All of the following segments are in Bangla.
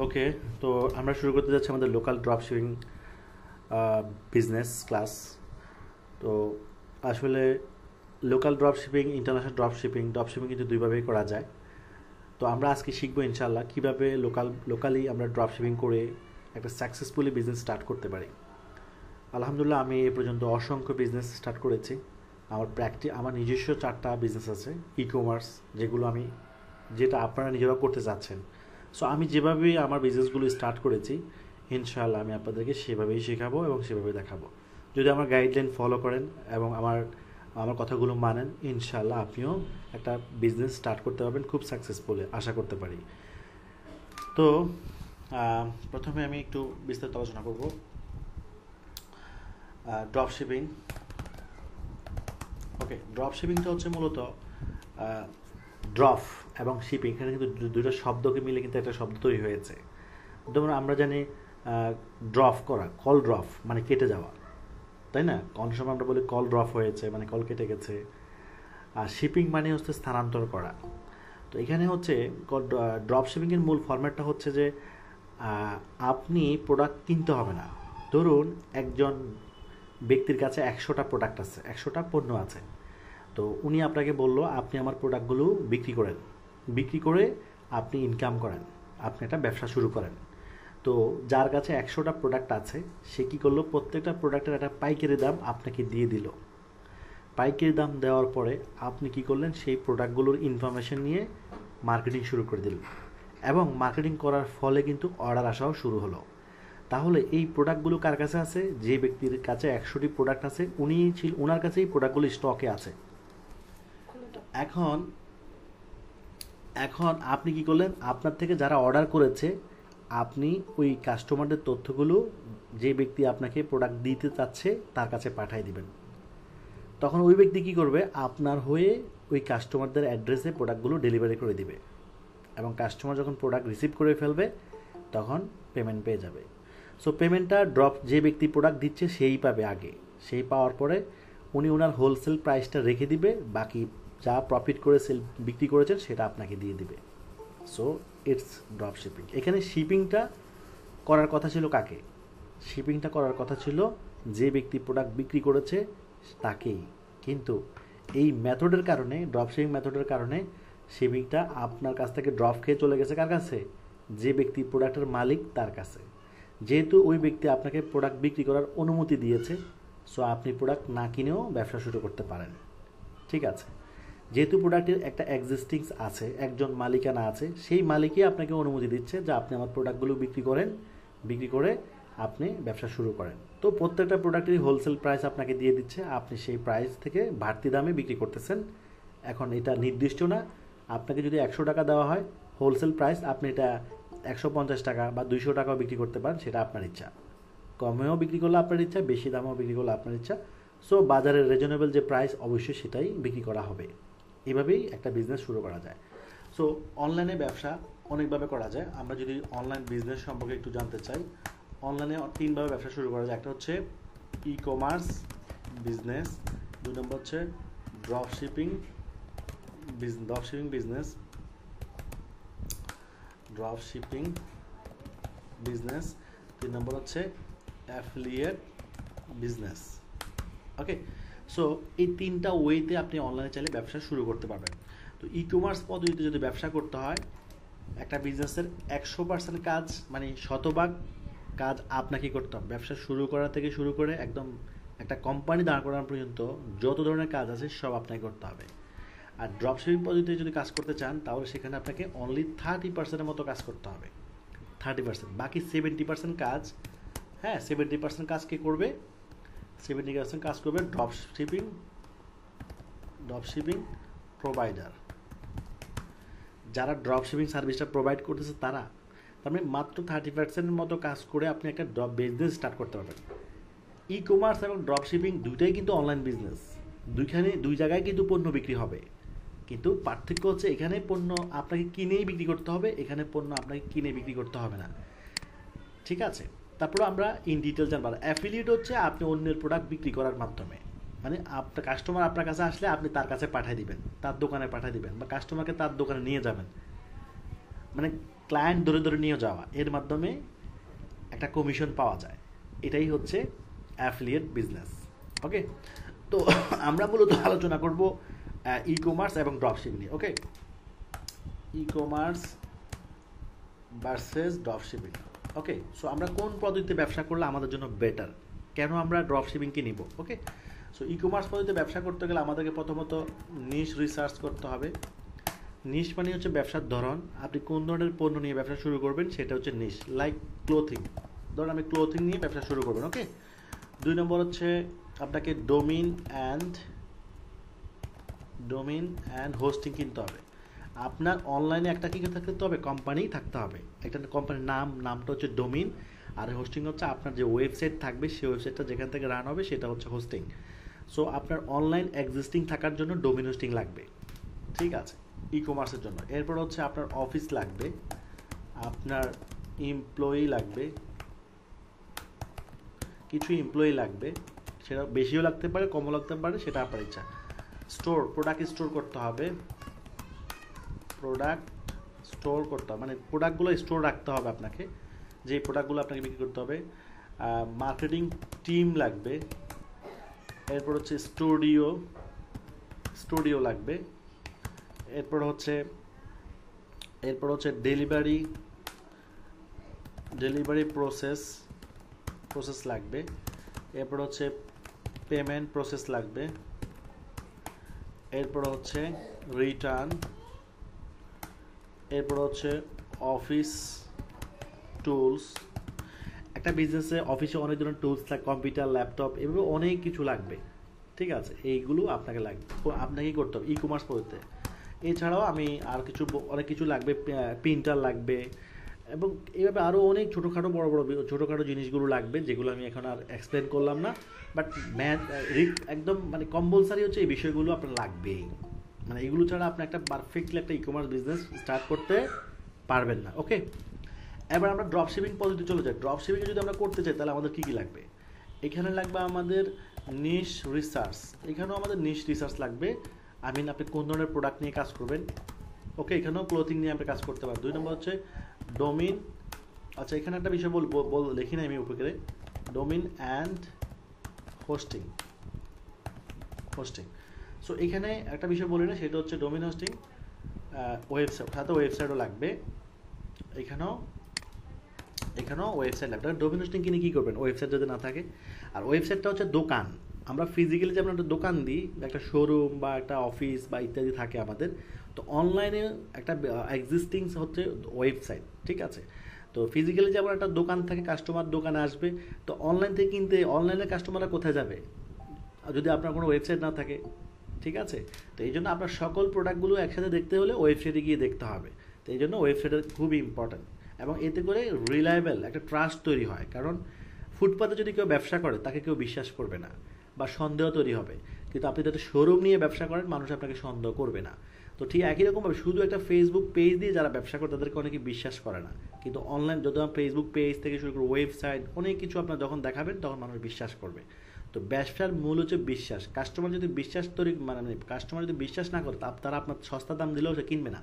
ওকে, তো আমরা শুরু করতে যাচ্ছি আমাদের local drop shipping business class. তো আসলে local drop shipping, international drop shipping কিন্তু দুইভাবেই করা যায়। তো আমরা আজকে শিখবো ইনশাল্লাহ কীভাবে লোকালি আমরা ড্রপ শিপিং করে একটা সাকসেসফুলি বিজনেস স্টার্ট করতে পারি। আলহামদুলিল্লাহ, আমি এ পর্যন্ত অসংখ্য বিজনেস স্টার্ট করেছি। আমার নিজস্ব 4টা বিজনেস আছে ই কমার্স, যেটা আপনারা নিজেরা করতে চাচ্ছেন। সো আমি যেভাবে আমার বিজনেসগুলো স্টার্ট করেছি, ইনশাআল্লাহ আমি আপনাদেরকে সেভাবেই শেখাবো এবং সেভাবে দেখাবো। যদি আমার গাইডলাইন ফলো করেন এবং আমার কথাগুলো মানেন, ইনশাআল্লাহ আপনিও একটা বিজনেস স্টার্ট করতে পারবেন খুব সাকসেসফুলি, আশা করতে পারি। তো প্রথমে আমি একটু বিস্তারিত আলোচনা করব ড্রপ শিপিং। ওকে, ড্রপ শিপিংটা হচ্ছে মূলত ড্রপ এবং শিপিং, এখানে কিন্তু দুটো শব্দকে মিলে কিন্তু একটা শব্দ তৈরি হয়েছে। যেমন আমরা জানি ড্রপ করা, কল ড্রপ মানে কেটে যাওয়া, তাই না? অনেক সময় আমরা বলি কল ড্রপ হয়েছে, মানে কল কেটে গেছে। আর শিপিং মানে হচ্ছে স্থানান্তর করা। তো এখানে হচ্ছে ড্রপ শিপিংয়ের মূল ফরম্যাটটা হচ্ছে যে আপনি প্রোডাক্ট কিনতে হবে না। ধরুন একজন ব্যক্তির কাছে 100টা প্রোডাক্ট আছে, 100টা পণ্য আছে। তো উনি আপনাকে বলল আপনি আমার প্রোডাক্টগুলো বিক্রি করে আপনি ইনকাম করেন, আপনি একটা ব্যবসা শুরু করেন। তো যার কাছে 100টা প্রোডাক্ট আছে, সে কী করলো, প্রত্যেকটা প্রোডাক্টের একটা পাইকারি দাম আপনাকে দিয়ে দিল। পাইকারি দাম দেওয়ার পরে আপনি কি করলেন, সেই প্রোডাক্টগুলোর ইনফরমেশন নিয়ে মার্কেটিং শুরু করে দিলেন এবং মার্কেটিং করার ফলে কিন্তু অর্ডার আসাও শুরু হলো। তাহলে এই প্রোডাক্টগুলো কার কাছে আছে? যে ব্যক্তির কাছে 100টি প্রোডাক্ট আছে, ওনার কাছে এই প্রোডাক্টগুলো স্টকে আছে। এখন আপনি কি করলেন, আপনার থেকে যারা অর্ডার করেছে, আপনি ওই কাস্টমারদের তথ্যগুলো যে ব্যক্তি আপনাকে প্রোডাক্ট দিতে চাচ্ছে তার কাছে পাঠিয়ে দিবেন। তখন ওই ব্যক্তি কি করবে, আপনার হয়ে ওই কাস্টমারদের অ্যাড্রেসে প্রোডাক্টগুলো ডেলিভারি করে দিবে এবং কাস্টমার যখন প্রোডাক্ট রিসিভ করে ফেলবে তখন পেমেন্ট পেয়ে যাবে। সো পেমেন্টটা যে ব্যক্তি প্রোডাক্ট দিচ্ছে সেই পাবে আগে। সেই পাওয়ার পরে উনি ওনার হোলসেল প্রাইসটা রেখে দিবে, বাকি যা প্রফিট করে বিক্রি করেছেন সেটা আপনাকে দিয়ে দিবে। So it's drop shipping. এখানে শিপিংটা করার কথা ছিল কাকে? শিপিংটা করার কথা ছিল যে ব্যক্তি প্রোডাক্ট বিক্রি করেছে তাকেই। কিন্তু এই মেথডের কারণে, ড্রপ শিপিং মেথডের কারণে শিপিংটা আপনার কাছ থেকে ড্রপ খেয়ে চলে গেছে কার কাছে? যে ব্যক্তি প্রোডাক্টের মালিক তার কাছে। যেহেতু ওই ব্যক্তি আপনাকে প্রোডাক্ট বিক্রি করার অনুমতি দিয়েছে, সো আপনি প্রোডাক্ট না কিনেও ব্যবসা শুরু করতে পারেন। ঠিক আছে? যেহেতু প্রোডাক্টের একটা এক্সিস্টিংস আছে, একজন মালিকানা আছে, সেই মালিকই আপনাকে অনুমতি দিচ্ছে যে আপনি আমার প্রোডাক্টগুলো বিক্রি করে আপনি ব্যবসা শুরু করেন। তো প্রত্যেকটা প্রোডাক্টেরই হোলসেল প্রাইস আপনাকে দিয়ে দিচ্ছে, আপনি সেই প্রাইস থেকে বাড়তি দামে বিক্রি করতেছেন। এখন এটা নির্দিষ্ট না, আপনাকে যদি 100 টাকা দেওয়া হয় হোলসেল প্রাইস, আপনি এটা 150 টাকা বা 200 টাকাও বিক্রি করতে পারেন, সেটা আপনার ইচ্ছা। কমেও বিক্রি করলে আপনার ইচ্ছা, বেশি দামেও বিক্রি করলে আপনার ইচ্ছা। সো বাজারের রিজনেবল যে প্রাইস, অবশ্যই সেটাই বিক্রি করা হবে। এভাবেই একটা বিজনেস শুরু করা যায়। সো অনলাইনে ব্যবসা অনেকভাবে করা যায়। আমরা যদি অনলাইন বিজনেস সম্পর্কে একটু জানতে চাই, অনলাইনে 3ভাবে ব্যবসা শুরু করা যায়। একটা হচ্ছে ই কমার্স বিজনেস, 2 নম্বর হচ্ছে ড্রপ শিপিং বিজনেস, 3 নম্বর হচ্ছে অ্যাফিলিয়েট বিজনেস। ওকে, সো এই 3টা ওয়েতে আপনি অনলাইনে চাইলে ব্যবসা শুরু করতে পারবেন। তো ই কমার্স পদ্ধতিতে যদি ব্যবসা করতে হয়, একটা বিজনেসের 100% কাজ, মানে 100% কাজ আপনাকে করতে হবে। ব্যবসা শুরু করা থেকে শুরু করে একদম একটা কোম্পানি দাঁড় করানো পর্যন্ত যত ধরনের কাজ আছে সব আপনাকে করতে হবে। আর ড্রপ শিপিং পদ্ধতিতে যদি কাজ করতে চান, তাহলে সেখানে আপনাকে অনলি 30%-এর মতো কাজ করতে হবে। 30%, বাকি 70% কাজ, 70% কাজ কে করবে? 70% কাজ করবে ড্রপ শিপিং প্রোভাইডার। যারা ড্রপ শিপিং সার্ভিসটা প্রোভাইড করতেছে তারা, তার মানে মাত্র 30%-এর মতো কাজ করে আপনি একটা ড্রপ বিজনেস স্টার্ট করতে পারবেন। ই কমার্স এবং ড্রপ শিপিং দুইটাই কিন্তু অনলাইন বিজনেস, দুই জায়গায় কিন্তু পণ্য বিক্রি হবে, কিন্তু পার্থক্য হচ্ছে এখানে পণ্য আপনাকে কিনেই বিক্রি করতে হবে, এখানে পণ্য আপনাকে কিনে বিক্রি করতে হবে না। ঠিক আছে? তারপরে আমরা ইন ডিটেল জানবো। অ্যাফিলিয়েট হচ্ছে আপনি অন্যের প্রোডাক্ট বিক্রি করার মাধ্যমে, মানে আপনার কাস্টমার আপনার কাছে আসলে আপনি তার কাছে পাঠিয়ে দিবেন, তার দোকানে পাঠিয়ে দিবেন, বা কাস্টমারকে তার দোকানে নিয়ে যাবেন। মানে ক্লায়েন্ট ধরে ধরে নিয়ে যাওয়া, এর মাধ্যমে একটা কমিশন পাওয়া যায়। এটাই হচ্ছে অ্যাফিলিয়েট বিজনেস। ওকে, তো আমরা মূলত আলোচনা করব ই কমার্স এবং ড্রপশিপিং নিয়ে। ওকে, ই কমার্স ভার্সেস ড্রপশিপিং। ওকে, সো আমরা কোন পদ্ধতিতে ব্যবসা করলে আমাদের জন্য বেটার, কেন আমরা ড্রপশিপিংকে নিব। ওকে, সো ই কমার্স পদ্ধতিতে ব্যবসা করতে গেলে আমাদেরকে প্রথমত নিশ রিসার্চ করতে হবে। নিশ মানে হচ্ছে ব্যবসার ধরন, আপনি কোন ধরনের পণ্য নিয়ে ব্যবসা শুরু করবেন সেটা হচ্ছে নিশ। লাইক ক্লোথিং, ধরুন আমি ক্লোথিং নিয়ে ব্যবসা শুরু করবেন। ওকে, 2 নম্বর হচ্ছে আপনাকে ডোমিন অ্যান্ড হোস্টিং কিনতে হবে। আপনার অনলাইনে একটা কি থাকতে হবে, কোম্পানি থাকতে হবে। একটা কোম্পানির নামটা হচ্ছে ডোমিন, আর হোস্টিং হচ্ছে আপনার যে ওয়েবসাইট থাকবে সেই ওয়েবসাইটটা যেখান থেকে রান হবে সেটা হচ্ছে হোস্টিং। সো আপনার অনলাইন এক্সিস্টিং থাকার জন্য ডোমিন হোস্টিং লাগবে, ঠিক আছে, ই কমার্সের জন্য। এরপর হচ্ছে আপনার অফিস লাগবে, আপনার এমপ্লয়ি লাগবে, কিছু এমপ্লয়ি লাগবে, সেটা বেশিও লাগতে পারে কমও লাগতে পারে, সেটা আপনার ইচ্ছা। স্টোর, প্রোডাক্ট স্টোর করতে হবে, মানে প্রোডাক্টগুলো স্টোর রাখতে হবে আপনাকে, যে প্রোডাক্টগুলো আপনাকে বিক্রি করতে হবে। মার্কেটিং টিম লাগবে, এরপর হচ্ছে স্টুডিও লাগবে, এরপর হচ্ছে ডেলিভারি প্রসেস লাগবে, এরপর হচ্ছে পেমেন্ট প্রসেস লাগবে, এরপর হচ্ছে রিটার্ন, এরপর হচ্ছে অফিস টুলস। একটা বিজনেসে অফিসে অনেক ধরনের টুলস লাগে, কম্পিউটার, ল্যাপটপ, এভাবে অনেক কিছু লাগবে, ঠিক আছে, এইগুলো আপনাকে লাগবে, আপনাকেই করতে হবে ই কমার্স পদ্ধতিতে। এছাড়াও আমি আর অনেক কিছু লাগবে, প্রিন্টার লাগবে, এবং এইভাবে আরও অনেক ছোটোখাটো জিনিসগুলো লাগবে, যেগুলো আমি এখন আর এক্সপ্লেন করলাম না। বাট একদম মানে কম্পালসারি হচ্ছে এই বিষয়গুলো আপনার লাগবেই, মানে এগুলো ছাড়া আপনি একটা পারফেক্টলি একটা ই কমার্স বিজনেস স্টার্ট করতে পারবেন না। ওকে, এবার আমরা ড্রপশিপিং পদ্ধতি চলে যাই। ড্রপশিপিংয়ে যদি আমরা করতে চাই তাহলে আমাদের কী কী লাগবে? এখানে লাগবে আমাদের নিশ রিসার্চ, এখানেও আমাদের নিশ রিসার্চ লাগবে। আপনি কোন ধরনের প্রোডাক্ট নিয়ে কাজ করবেন। ওকে, এখানেও ক্লোথিং নিয়ে আমরা কাজ করতে পারি। 2 নম্বর হচ্ছে ডোমিন। আচ্ছা, এখানে একটা বিষয় লিখি না আমি উপরে, ডোমিন অ্যান্ড হোস্টিং। সো এখানে একটা বিষয় বলি না, সেটা হচ্ছে ডোমিন হোস্টিং, ওয়েবসাইট, সাথে ওয়েবসাইটও লাগবে। এখানেও ওয়েবসাইট লাগবে। ডোমিন হোস্টিং কিনে কী করবেন ওয়েবসাইট যদি না থাকে? আর ওয়েবসাইটটা হচ্ছে দোকান, আমরা ফিজিক্যালি যেমন একটা দোকান দিই, একটা শোরুম বা একটা অফিস বা ইত্যাদি থাকে আমাদের, তো অনলাইনে একটা এক্সিস্টিং হচ্ছে ওয়েবসাইট, ঠিক আছে। তো ফিজিক্যালি যেমন একটা দোকান থাকে, কাস্টমার দোকানে আসবে, তো অনলাইন থেকে কিনতে অনলাইনের কাস্টমাররা কোথায় যাবে যদি আপনার কোনো ওয়েবসাইট না থাকে, ঠিক আছে। তো এই জন্য আপনার সকল প্রোডাক্টগুলো একসাথে দেখতে হলে ওয়েবসাইটে গিয়ে দেখতে হবে। তো এই জন্য ওয়েবসাইটটা খুবই ইম্পর্ট্যান্ট, এবং এতে করে রিলায়েবল একটা ট্রাস্ট তৈরি হয়। কারণ ফুটপাতে যদি কেউ ব্যবসা করে তাকে কেউ বিশ্বাস করবে না বা সন্দেহ তৈরি হবে, কিন্তু আপনি যাতে শোরুম নিয়ে ব্যবসা করেন মানুষ আপনাকে সন্দেহ করবে না। তো ঠিক একই রকমভাবে শুধু একটা ফেসবুক পেজ দিয়ে যারা ব্যবসা করে তাদেরকে অনেকে বিশ্বাস করে না, কিন্তু অনলাইন যদি আমার ফেসবুক পেজ থেকে শুরু করে ওয়েবসাইট অনেক কিছু আপনার যখন দেখাবেন তখন মানুষ বিশ্বাস করবে। তো ব্যবসার মূল হচ্ছে বিশ্বাস। কাস্টমার যদি কাস্টমার যদি বিশ্বাস না করে তারা আপনার সস্তা দাম দিলেও সে কিনবে না,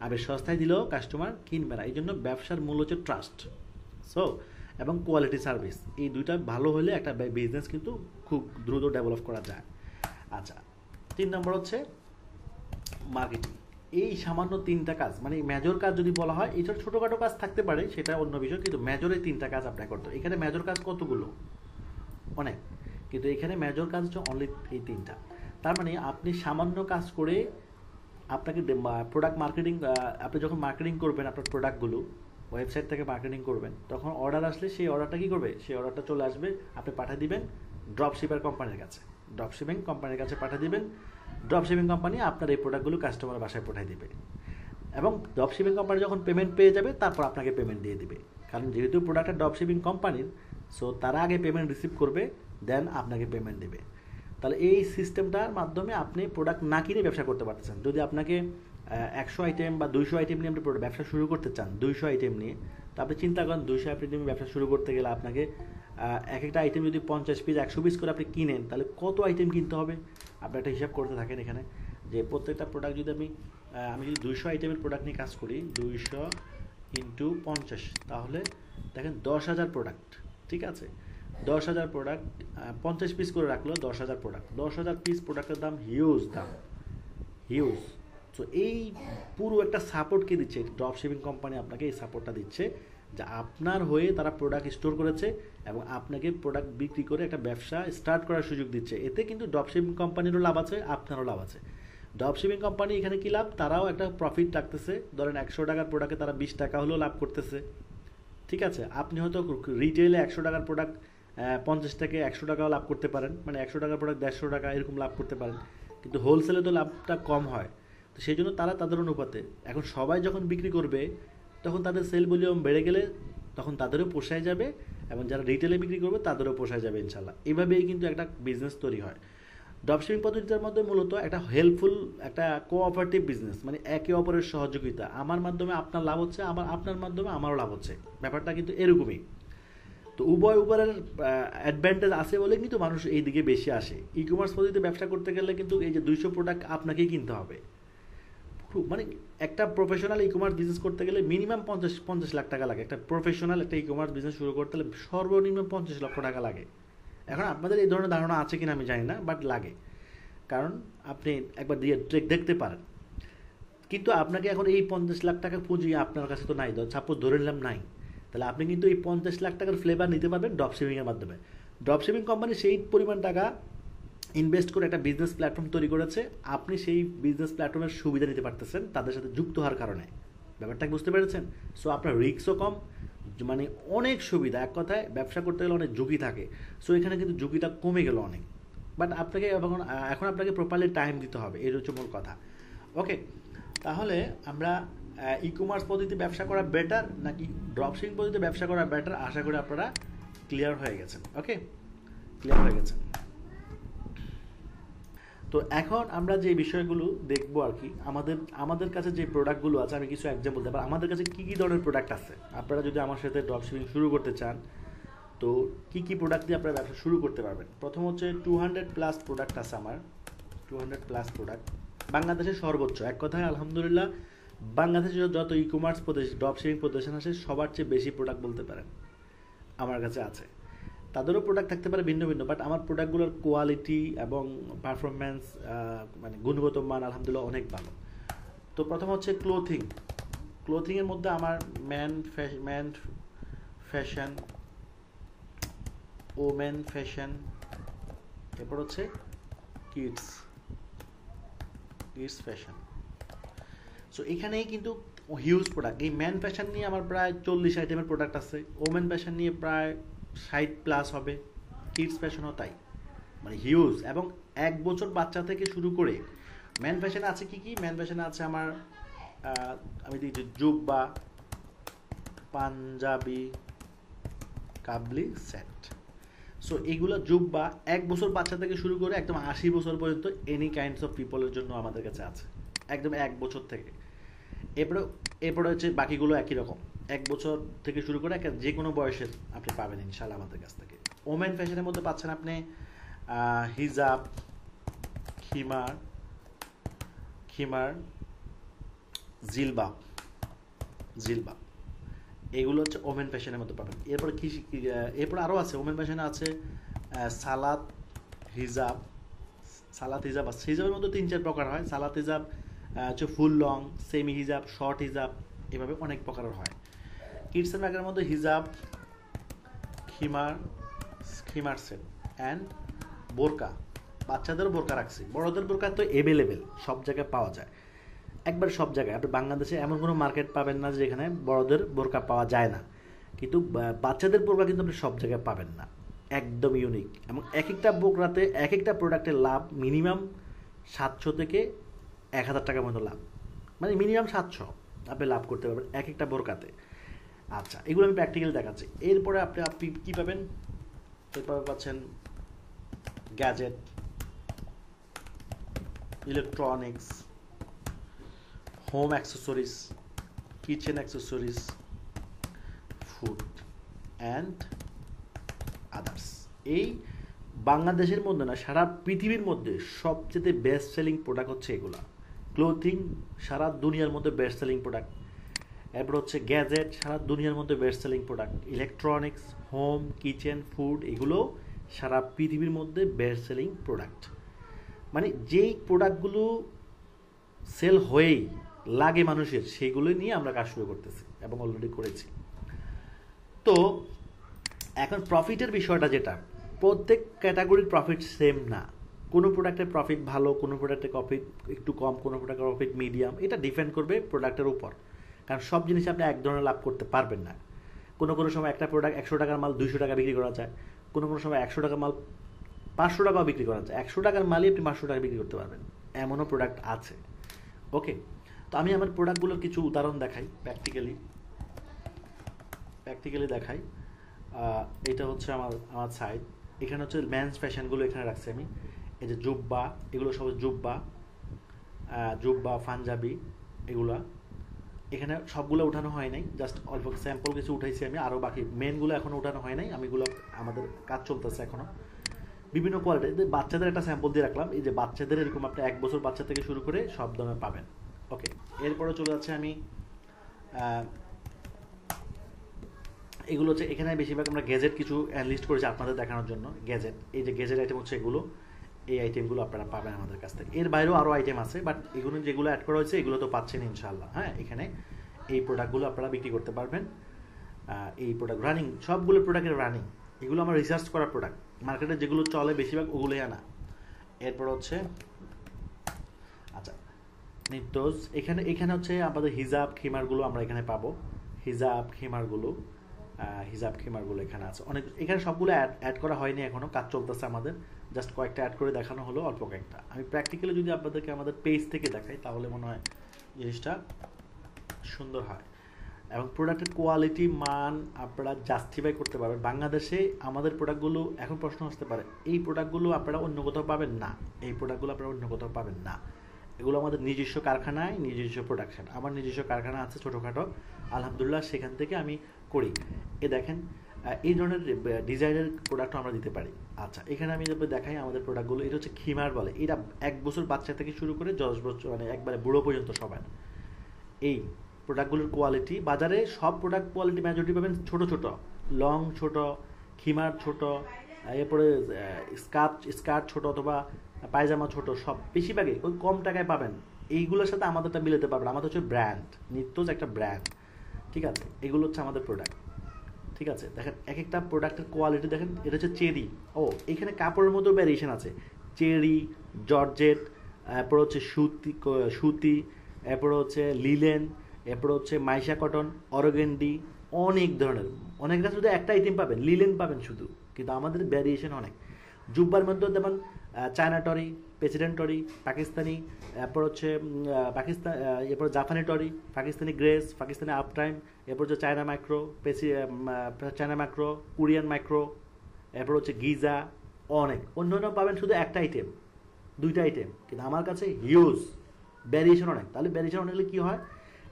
আবার সস্তায় দিলেও কাস্টমার কিনবে না। এই জন্য ব্যবসার মূল হচ্ছে ট্রাস্ট, এবং কোয়ালিটি সার্ভিস। এই দুইটা ভালো হলে একটা বিজনেস কিন্তু খুব দ্রুত ডেভেলপ করা যায়। আচ্ছা, 3 নম্বর হচ্ছে মার্কেটিং। এই সামান্য 3টা কাজ, মানে মেজর কাজ যদি বলা হয়, এছাড়া ছোটোখাটো কাজ থাকতে পারে, সেটা অন্য বিষয়, কিন্তু মেজর এই 3টা কাজ আপনাকে করতে হবে। এখানে মেজর কাজ কতগুলো? অনেক, কিন্তু এখানে মেজর কাজ হচ্ছে অনলি এই 3টা। তার মানে আপনি সামান্য কাজ করে আপনাকে প্রোডাক্ট মার্কেটিং, আপনি যখন মার্কেটিং করবেন আপনার প্রোডাক্টগুলো ওয়েবসাইট থেকে মার্কেটিং করবেন, তখন অর্ডার আসলে সেই অর্ডারটা কী করবে, সেই অর্ডারটা চলে আসবে, আপনি পাঠিয়ে দিবেন ড্রপশিপার কোম্পানির কাছে, ড্রপশিপিং কোম্পানির কাছে পাঠিয়ে দিবেন। ড্রপশিপিং কোম্পানি আপনার এই প্রোডাক্টগুলো কাস্টমার বাসায় পাঠিয়ে দিবে, এবং ড্রপশিপিং কোম্পানি যখন পেমেন্ট পেয়ে যাবে তারপর আপনাকে পেমেন্ট দিয়ে দিবে। কারণ যেহেতু প্রোডাক্টটা ড্রপশিপিং কোম্পানির, সো তারা আগে পেমেন্ট রিসিভ করবে, দেন আপনাকে পেমেন্ট দেবে। তাহলে এই সিস্টেমটার মাধ্যমে আপনি প্রোডাক্ট না কিনে ব্যবসা করতে পারতেছেন। যদি আপনাকে 100 আইটেম বা 200 আইটেম নিয়ে আপনি ব্যবসা শুরু করতে চান, 200 আইটেম নিয়ে, তো আপনি চিন্তা করেন 200 আইটেম ব্যবসা শুরু করতে গেলে আপনাকে এক একটা আইটেম যদি 50 পিস 100 পিস করে আপনি কিনেন, তাহলে কত আইটেম কিনতে হবে? আপনি একটা হিসাব করতে থাকেন এখানে, যে প্রত্যেকটা প্রোডাক্ট যদি আমি যদি 200 আইটেমের প্রোডাক্ট নিয়ে কাজ করি, 200 ইন্টু 50, তাহলে দেখেন 10,000 প্রোডাক্ট। ঠিক আছে, 10,000 প্রোডাক্ট, 50 পিস করে রাখলো, 10,000 প্রোডাক্ট, 10,000 পিস প্রোডাক্টের দাম হিউজ দাম, হিউজ। সো এই পুরো একটা সাপোর্ট কে দিচ্ছে ড্রপ শিপিং কোম্পানি, আপনাকে এই সাপোর্টটা দিচ্ছে যে আপনার হয়ে তারা প্রোডাক্ট স্টোর করেছে এবং আপনাকে প্রোডাক্ট বিক্রি করে একটা ব্যবসা স্টার্ট করার সুযোগ দিচ্ছে। এতে কিন্তু ড্রপ শিপিং কোম্পানিরও লাভ আছে, আপনারও লাভ আছে। ড্রপ শিপিং কোম্পানি এখানে কি লাভ, তারাও একটা প্রফিট রাখতেছে, ধরেন 100 টাকার প্রোডাক্টে তারা 20 টাকা হলেও লাভ করতেছে। ঠিক আছে, আপনি হয়তো রিটেলে 100 টাকার প্রোডাক্ট 50 থেকে 100 টাকাও লাভ করতে পারেন, মানে 100 টাকার প্রোডাক্ট 150 টাকা এরকম লাভ করতে পারেন, কিন্তু হোলসেলে তো লাভটা কম হয়। তো সেই জন্য তারা তাদের অনুপাতে, এখন সবাই যখন বিক্রি করবে তখন তাদের সেল ভলিউম বেড়ে গেলে তখন তাদেরও পোষায় যাবে এবং যারা রিটেলে বিক্রি করবে তাদেরও পোষায় যাবে ইনশাল্লাহ। এভাবেই কিন্তু একটা বিজনেস তৈরি হয়। ড্রপশিপিং পদ্ধতিটার মধ্যে মূলত একটা হেল্পফুল, একটা কোঅপারেটিভ বিজনেস, মানে একে অপরের সহযোগিতা, আমার মাধ্যমে আপনার লাভ হচ্ছে, আপনার মাধ্যমে আমারও লাভ হচ্ছে, ব্যাপারটা কিন্তু এরকমই। তো উভয় উপরের অ্যাডভান্টেজ আছে বলে কিন্তু মানুষ এই দিকে বেশি আসে। ই কমার্স পদ্ধতিতে ব্যবসা করতে গেলে কিন্তু এই যে 200 প্রোডাক্ট আপনাকেই কিনতে হবে, মানে একটা প্রফেশনাল ই কমার্স বিজনেস করতে গেলে মিনিমাম 50 লাখ টাকা লাগে। একটা প্রফেশনাল একটা ই কমার্স বিজনেস শুরু করতে গেলে সর্বনিম্ন 50 লক্ষ টাকা লাগে। এখন আপনাদের এই ধরনের ধারণা আছে কিনা আমি জানি না, বাট লাগে, কারণ আপনি একবার দিয়ে দেখতে পারেন। কিন্তু আপনাকে এখন এই 50 লাখ টাকা পুঁজি আপনার কাছে তো নাই, সাপোজ ধরে নিলাম নাই, তাহলে আপনি কিন্তু এই 50 লাখ টাকার ফ্লেভার নিতে পারবেন ড্রপশিপিংয়ের মাধ্যমে। ড্রপশিপিং কোম্পানি সেই পরিমাণ টাকা ইনভেস্ট করে একটা বিজনেস প্ল্যাটফর্ম তৈরি করেছে, আপনি সেই বিজনেস প্ল্যাটফর্মের সুবিধা নিতে পারতেছেন তাদের সাথে যুক্ত হওয়ার কারণে। ব্যাপারটা বুঝতে পেরেছেন? সো আপনার রিস্কও কম, মানে অনেক সুবিধা। এক কথায় ব্যবসা করতে গেলে অনেক ঝুঁকি থাকে, সো এখানে কিন্তু ঝুঁকিটা কমে গেল অনেক। বাট আপনাকে এখন আপনাকে প্রপারলি টাইম দিতে হবে, এর হচ্ছে মূল কথা। ওকে, তাহলে আমরা ই কমার্স পদ্ধতিতে ব্যবসা করা বেটার নাকি ড্রপশিপিং পদ্ধতিতে ব্যবসা করা বেটার, আশা করি আপনারা ক্লিয়ার হয়ে গেছেন। ওকে, ক্লিয়ার হয়ে গেছেন। তো এখন আমরা যে বিষয়গুলো দেখবো আর কি, আমাদের কাছে যে প্রোডাক্টগুলো আছে, আমি কিছু এক্সাম্পল দেবো আমাদের কাছে কী কী ধরনের প্রোডাক্ট আছে। আপনারা যদি আমার সাথে ড্রপশিপিং শুরু করতে চান তো কী কী প্রোডাক্ট দিয়ে আপনারা ব্যবসা শুরু করতে পারবেন। প্রথম হচ্ছে 200+ প্রোডাক্ট আছে আমার, 200+ প্রোডাক্ট, বাংলাদেশের সর্বোচ্চ। এক কথায় আলহামদুলিল্লাহ বাংলাদেশে যত ই কমার্স ড্রপশিপিং প্রতিষ্ঠান আছে সবার চেয়ে বেশি প্রোডাক্ট বলতে পারেন আমার কাছে আছে। তাদেরও প্রোডাক্ট থাকতে পারে ভিন্ন ভিন্ন, বাট আমার প্রোডাক্টগুলোর কোয়ালিটি এবং পারফরমেন্স, মানে গুণগত মান আলহামদুলিল্লাহ অনেক ভালো। তো প্রথম হচ্ছে ক্লোথিংয়ের মধ্যে আমার ম্যান ফ্যাশন, ওমেন ফ্যাশন, এরপর হচ্ছে কিডস ফ্যাশন। সো এখানেই কিন্তু হিউজ প্রোডাক্ট। এই ম্যান ফ্যাশন নিয়ে আমার প্রায় 40 আইটেমের প্রোডাক্ট আছে, ওমেন ফ্যাশন নিয়ে প্রায় 60+ হবে, কিডস ফ্যাশনও তাই, মানে হিউজ। এবং 1 বছর বাচ্চা থেকে শুরু করে ম্যান ফ্যাশনে আছে কি কি, ম্যান ফ্যাশনে আছে আমার আমি দিয়েছি জুব্বা, পাঞ্জাবি, কাবলি সেট। সো এইগুলো জুব্বা 1 বছর বাচ্চা থেকে শুরু করে একদম 80 বছর পর্যন্ত এনি কাইন্ডস অফ পিপলের জন্য আমাদের কাছে আছে, একদম 1 বছর থেকে। এরপরে হচ্ছে বাকিগুলো একই রকম, 1 বছর থেকে শুরু করে যে কোনো বয়সের আপনি পাবেন ইনশাল্লাহ আমাদের কাছ থেকে। ওমেন ফ্যাশনের মধ্যে পাচ্ছেন আপনি হিজাব, খিমার, জিলবাব, এগুলো হচ্ছে ওমেন ফ্যাশনের মধ্যে পাবেন। এরপর আরও আছে ওমেন ফ্যাশনে আছে সালাত হিজাব আছে। হিজাবের মধ্যে 3-4 প্রকার হয়। সালাত হিজাব হচ্ছে ফুল লং, সেমি হিজাব, শর্ট হিজাব, এভাবে অনেক প্রকারের হয়। কিডসের ব্যাগের মধ্যে হিজাব, খিমার সেট অ্যান্ড বোরকা। বাচ্চাদেরও বোরকা রাখছি, বড়দের বোরকা তো অ্যাভেলেবেল, সব জায়গায় পাওয়া যায়, একবার সব জায়গায়। আপনি বাংলাদেশে এমন কোনো মার্কেট পাবেন না যেখানে বড়দের বোরকা পাওয়া যায় না, কিন্তু বাচ্চাদের বোরকা কিন্তু আপনি সব জায়গায় পাবেন না, একদম ইউনিক। এবং এক একটা বোরকাতে এক একটা প্রোডাক্টের লাভ মিনিমাম 700 থেকে 1000 টাকার মতো লাভ, মানে মিনিমাম 700 আপনি লাভ করতে পারবেন এক একটা বোরকাতে। আচ্ছা, এগুলো আমি প্র্যাকটিক্যাল দেখাচ্ছি। এরপরে আপনি কী পাবেন, এরপরে পাচ্ছেন gadget, electronics, home accessories, kitchen accessories, food and others. এই বাংলাদেশের মধ্যে না, সারা পৃথিবীর মধ্যে সবচেয়ে বেস্ট সেলিং প্রোডাক্ট হচ্ছে এগুলা। ক্লোথিং সারা দুনিয়ার মধ্যে বেস্ট সেলিং প্রোডাক্ট। এরপর হচ্ছে গ্যাজেট, সারা দুনিয়ার মধ্যে best selling product. Electronics, home, kitchen, food, এগুলো সারা পৃথিবীর মধ্যে বেস্ট সেলিং প্রোডাক্ট। মানে যেই প্রোডাক্টগুলো সেল হয়েই লাগে মানুষের, সেইগুলো নিয়ে আমরা কাজ শুরু করতেছি এবং অলরেডি করেছি। তো এখন প্রফিটের বিষয়টা যেটা, প্রত্যেক ক্যাটাগরির প্রফিট সেম না। কোনো প্রোডাক্টের প্রফিট ভালো, কোনো প্রোডাক্টের প্রফিট একটু কম, কোনো প্রোডাক্টের প্রফিট মিডিয়াম। এটা ডিপেন্ড করবে প্রোডাক্টের উপর, কারণ সব জিনিসে আপনি এক ধরনের লাভ করতে পারবেন না। কোনো কোনো সময় একটা প্রোডাক্ট 100 টাকার মাল 200 টাকা বিক্রি করা যায়, কোনো কোনো সময় 100 টাকার মাল 500 টাকাও বিক্রি করা যায়। 100 টাকার মালই আপনি 500 টাকা বিক্রি করতে পারবেন, এমনও প্রোডাক্ট আছে। ওকে, তো আমি আমার প্রোডাক্টগুলোর কিছু উদাহরণ দেখাই, প্র্যাকটিক্যালি দেখাই। এটা হচ্ছে আমার সাইট। এখানে হচ্ছে মেন্স ফ্যাশনগুলো এখানে রাখছি আমি। এই যে জুব্বা, এগুলো সব জুব্বা পাঞ্জাবি, এগুলা এখানে সবগুলো উঠানো হয় নাই, জাস্ট অল্প স্যাম্পল কিছু উঠাইছি আমি। আরও বাকি মেনগুলো এখনও উঠানো হয় নাই, আমিগুলো আমাদের কাজ চলতেছে এখনও। বিভিন্ন কোয়ালিটি, বাচ্চাদের একটা স্যাম্পল দিয়ে রাখলাম। এই যে বাচ্চাদের এরকম আপনি 1 বছর বাচ্চা থেকে শুরু করে সব দামে পাবেন। ওকে, এরপরে চলে যাচ্ছে আমি এগুলো হচ্ছে এখানে বেশিরভাগ আমরা গ্যাজেট কিছু লিস্ট করেছি আপনাদের দেখানোর জন্য। গ্যাজেট, এই যে গ্যাজেট আইটেম হচ্ছে এগুলো, এই আইটেমগুলো আপনারা পাবেন আমাদের কাছ থেকে। এর বাইরেও আরও আইটেম আছে, বাট এগুলো যেগুলো অ্যাড করা হয়েছে এগুলো তো পাচ্ছেন ইনশাআল্লাহ। হ্যাঁ, এখানে এই প্রোডাক্টগুলো আপনারা বিক্রি করতে পারবেন। এই প্রোডাক্ট রানিং, সবগুলো প্রোডাক্টের রানিং, এগুলো আমার রিসার্চ করা প্রোডাক্ট। মার্কেটে যেগুলো চলে বেশিরভাগ ওগুলোই আনা। এরপর হচ্ছে আচ্ছা নিত্যজ, এখানে হচ্ছে আমাদের হিজাব খিমারগুলো আমরা এখানে পাবো। হিজাব খিমারগুলো এখানে আছে অনেক। এখানে সবগুলো অ্যাড করা হয়নি এখনো, কাজ চলতেছে আমাদের। জাস্ট কয়েকটা অ্যাড করে দেখানো হলো, অল্প কয়েকটা। আমি প্র্যাকটিক্যালি যদি আপনাদেরকে আমাদের পেজ থেকে দেখাই তাহলে মনে হয় জিনিসটা সুন্দর হয় এবং প্রোডাক্টের কোয়ালিটি মান আপনারা জাস্টিফাই করতে পারবেন। বাংলাদেশে আমাদের প্রোডাক্টগুলো, এখন প্রশ্ন আসতে পারে এই প্রোডাক্টগুলো আপনারা অন্য কোথাও পাবেন না, এই প্রোডাক্টগুলো আপনারা অন্য কোথাও পাবেন না। এগুলো আমাদের নিজস্ব কারখানায়, নিজস্ব প্রোডাকশন। আমার নিজস্ব কারখানা আছে ছোটোখাটো, আলহামদুলিল্লাহ, সেখান থেকে আমি করি। এ দেখেন, এই ধরনের ডিজাইনের প্রোডাক্টও আমরা দিতে পারি। আচ্ছা, এখানে আমি যদি দেখাই আমাদের প্রোডাক্টগুলো, এটা হচ্ছে খিমার বলে। এটা 1 বছর বাচ্চা থেকে শুরু করে 10 বছর, মানে একবারে বুড়ো পর্যন্ত সবাই। এই প্রোডাক্টগুলোর কোয়ালিটি, বাজারে সব প্রোডাক্ট কোয়ালিটি মেজরিটি পাবেন ছোট ছোট, লং ছোট, খিমার ছোট, এরপরে স্কার্ট ছোট অথবা পায়জামা ছোট, সব বেশিরভাগই ওই কম টাকায় পাবেন। এইগুলোর সাথে আমাদেরটা মিলাতে পারবেন। আমাদের হচ্ছে ব্র্যান্ড, নিত্যজ একটা ব্র্যান্ড, ঠিক আছে। এগুলো হচ্ছে আমাদের প্রোডাক্ট, ঠিক আছে। দেখেন এক একটা প্রোডাক্টের কোয়ালিটি দেখেন। এটা হচ্ছে চেরি, এখানে কাপড়ের মধ্যেও ভ্যারিয়েশন আছে। চেরি, জর্জেট, এরপর হচ্ছে সুতি, এরপর হচ্ছে লিলেন, এরপর হচ্ছে মাইশা কটন, অরগেন্ডি, অনেক ধরনের। অনেকটা শুধু একটা আইটেম পাবেন, লিলেন পাবেন শুধু, কিন্তু আমাদের ভ্যারিয়েশন অনেক। জুব্বার মধ্যে যেমন চায়না টরি, প্রেসিডেন্ট টরি, পাকিস্তানি, এরপর হচ্ছে এরপর জাপানি টরি, Pakistani grace, Pakistani up time, এরপর হচ্ছে চায়না মাইক্রো, কোরিয়ান মাইক্রো, এরপর হচ্ছে গিজা, অনেক। অন্য পাবেন শুধু একটা আইটেম, 2টা আইটেম, কিন্তু আমার কাছে হিউজ ভ্যারিয়েশন অনেক। তাহলে ভ্যারিয়েশন অনেক হলে কী হয়,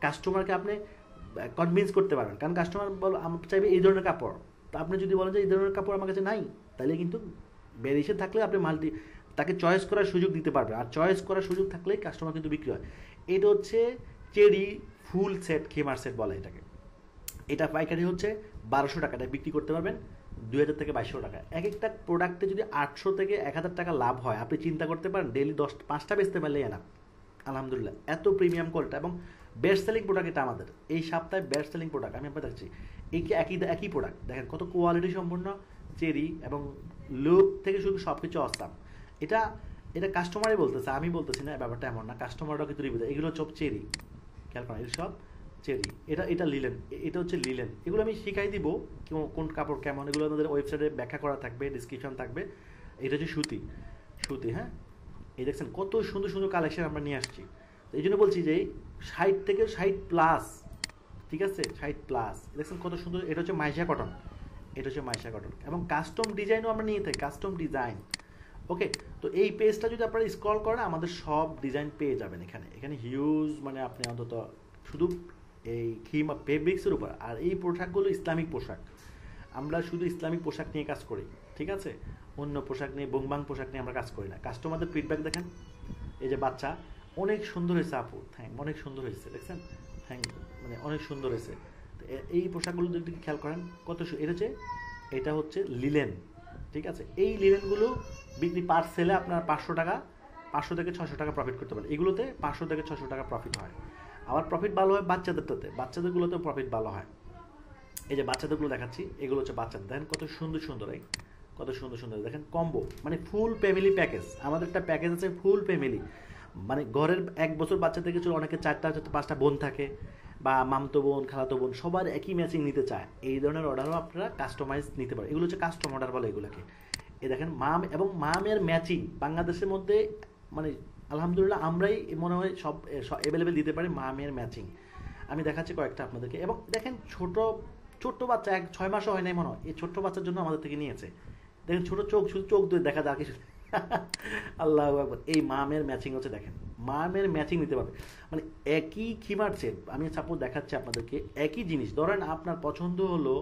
কাস্টমারকে আপনি কনভিন্স করতে পারবেন। কারণ কাস্টমার চাইবে এই ধরনের কাপড়, তো আপনি যদি বলেন যে এই ধরনের কাপড় আমার কাছে নাই, তাহলে কিন্তু ভ্যারিয়েশন থাকলে আপনি তাকে চয়েস করার সুযোগ দিতে পারবেন। আর চয়েস করার সুযোগ থাকলেই কাস্টমার কিন্তু বিক্রি হয়। এটা হচ্ছে চেরি ফুল সেট, খেমার সেট বলে এটাকে। এটা পাইকারি হচ্ছে 1200 টাকাটা বিক্রি করতে পারবেন 2000 থেকে 2200 টাকা। এক একটা প্রোডাক্টে যদি 800 থেকে 1000 টাকা লাভ হয়, আপনি চিন্তা করতে পারেন ডেইলি 5টা বেচতে পারলে না। আলহামদুলিল্লাহ, এত প্রিমিয়াম কোয়ালিটি এবং বেস্ট সেলিং প্রোডাক্ট এটা আমাদের। এই সপ্তাহে বেস্ট সেলিং প্রোডাক্ট আমি আপনার দেখছি। একই প্রোডাক্ট দেখেন কত কোয়ালিটি সম্পূর্ণ, চেরি এবং লুক থেকে শুধু সব কিছু অসাম। এটা কাস্টমারই বলতেছে, আমি বলতেছি না, ব্যাপারটা এমন না। কাস্টমাররাও কিন্তু রিভিউ দেয় এগুলো সব চেরি, খেয়াল করেন, এগুলো সব চেরি। এটা লিলেন, এটা হচ্ছে লিলেন। এগুলো আমি শিখাই দিব কোন কাপড় কেমন, এগুলো আমাদের ওয়েবসাইটে ব্যাখ্যা করা থাকবে, ডিসক্রিপশন থাকবে। এটা হচ্ছে সুতি, হ্যাঁ। এই দেখছেন কত সুন্দর সুন্দর কালেকশন আমরা নিয়ে আসছি। এই জন্য বলছি যে 60 থেকে 60+, ঠিক আছে, 60+। দেখছেন কত সুন্দর। এটা হচ্ছে মাইশা কটন, এবং কাস্টম ডিজাইনও আমরা নিয়ে থাকি, কাস্টম ডিজাইন। ওকে, তো এই পেজটা যদি আপনারা স্ক্রল করেন আমাদের সব ডিজাইন পেয়ে যাবেন এখানে হিউজ, মানে আপনি অন্তত শুধু এই খিমা ফেব্রিক্সের উপর। আর এই পোশাকগুলো ইসলামিক পোশাক, আমরা শুধু ইসলামিক পোশাক নিয়ে কাজ করি, ঠিক আছে। অন্য পোশাক নিয়ে, বোংবাং পোশাক নিয়ে আমরা কাজ করি না। কাস্টমারদের ফিডব্যাক দেখেন, এই যে বাচ্চা অনেক সুন্দর হয়েছে আপু, অনেক সুন্দর হয়েছে, দেখছেন, মানে অনেক সুন্দর হয়েছে। তো এই পোশাকগুলো যদি খেয়াল করেন কত এটা হচ্ছে লিলেন, ঠিক আছে। এই লিলেনগুলো বিক্রি পার সেলে আপনার 500 থেকে 600 টাকা প্রফিট করতে পারেন। এগুলোতে 500 থেকে 600 টাকা প্রফিট হয়। আবার প্রফিট ভালো হয় বাচ্চাদেরগুলোতেও প্রফিট ভালো হয়। এই যে বাচ্চাদেরগুলো দেখাচ্ছি, এগুলো হচ্ছে বাচ্চাদের, দেখেন কত সুন্দর সুন্দর, এই কত সুন্দর সুন্দর, দেখেন কম্বো, মানে ফুল ফ্যামিলি প্যাকেজ। আমাদের একটা প্যাকেজ আছে ফুল ফ্যামিলি, মানে ঘরের 1 বছর বাচ্চা থেকে চলো, অনেকে 4টা 5টা বোন থাকে, বা মামতো বোন, খালাতো বোন, সবার একই ম্যাচিং নিতে চায়। এই ধরনের অর্ডারও আপনারা কাস্টমাইজ নিতে পারেন। এগুলো হচ্ছে কাস্টম অর্ডার বলে এগুলোকে। এই দেখেন মাম এবং মামের ম্যাচিং বাংলাদেশের মধ্যে মানে আলহামদুলিল্লাহ আমরাই মনে হয় সব অ্যাভেলেবেল দিতে পারি মামের ম্যাচিং। আমি দেখাচ্ছি কয়েকটা আপনাদেরকে। এবং দেখেন ছোট্ট বাচ্চা 6 মাসও হয় নাই মনে হয়, এই ছোট্ট বাচ্চার জন্য আমাদের থেকে নিয়েছে। দেখেন ছোট চোখ, শুধু চোখ দিয়ে দেখা যায় কিছু। আল্লাহু আকবার। এই মামের ম্যাচিং হচ্ছে, দেখেন মামের ম্যাচিং নিতে পারবে, মানে একই খিমার সেট। আমি সাপোজ দেখাচ্ছি আপনাদেরকে, একই জিনিস ধরেন আপনার পছন্দ হলো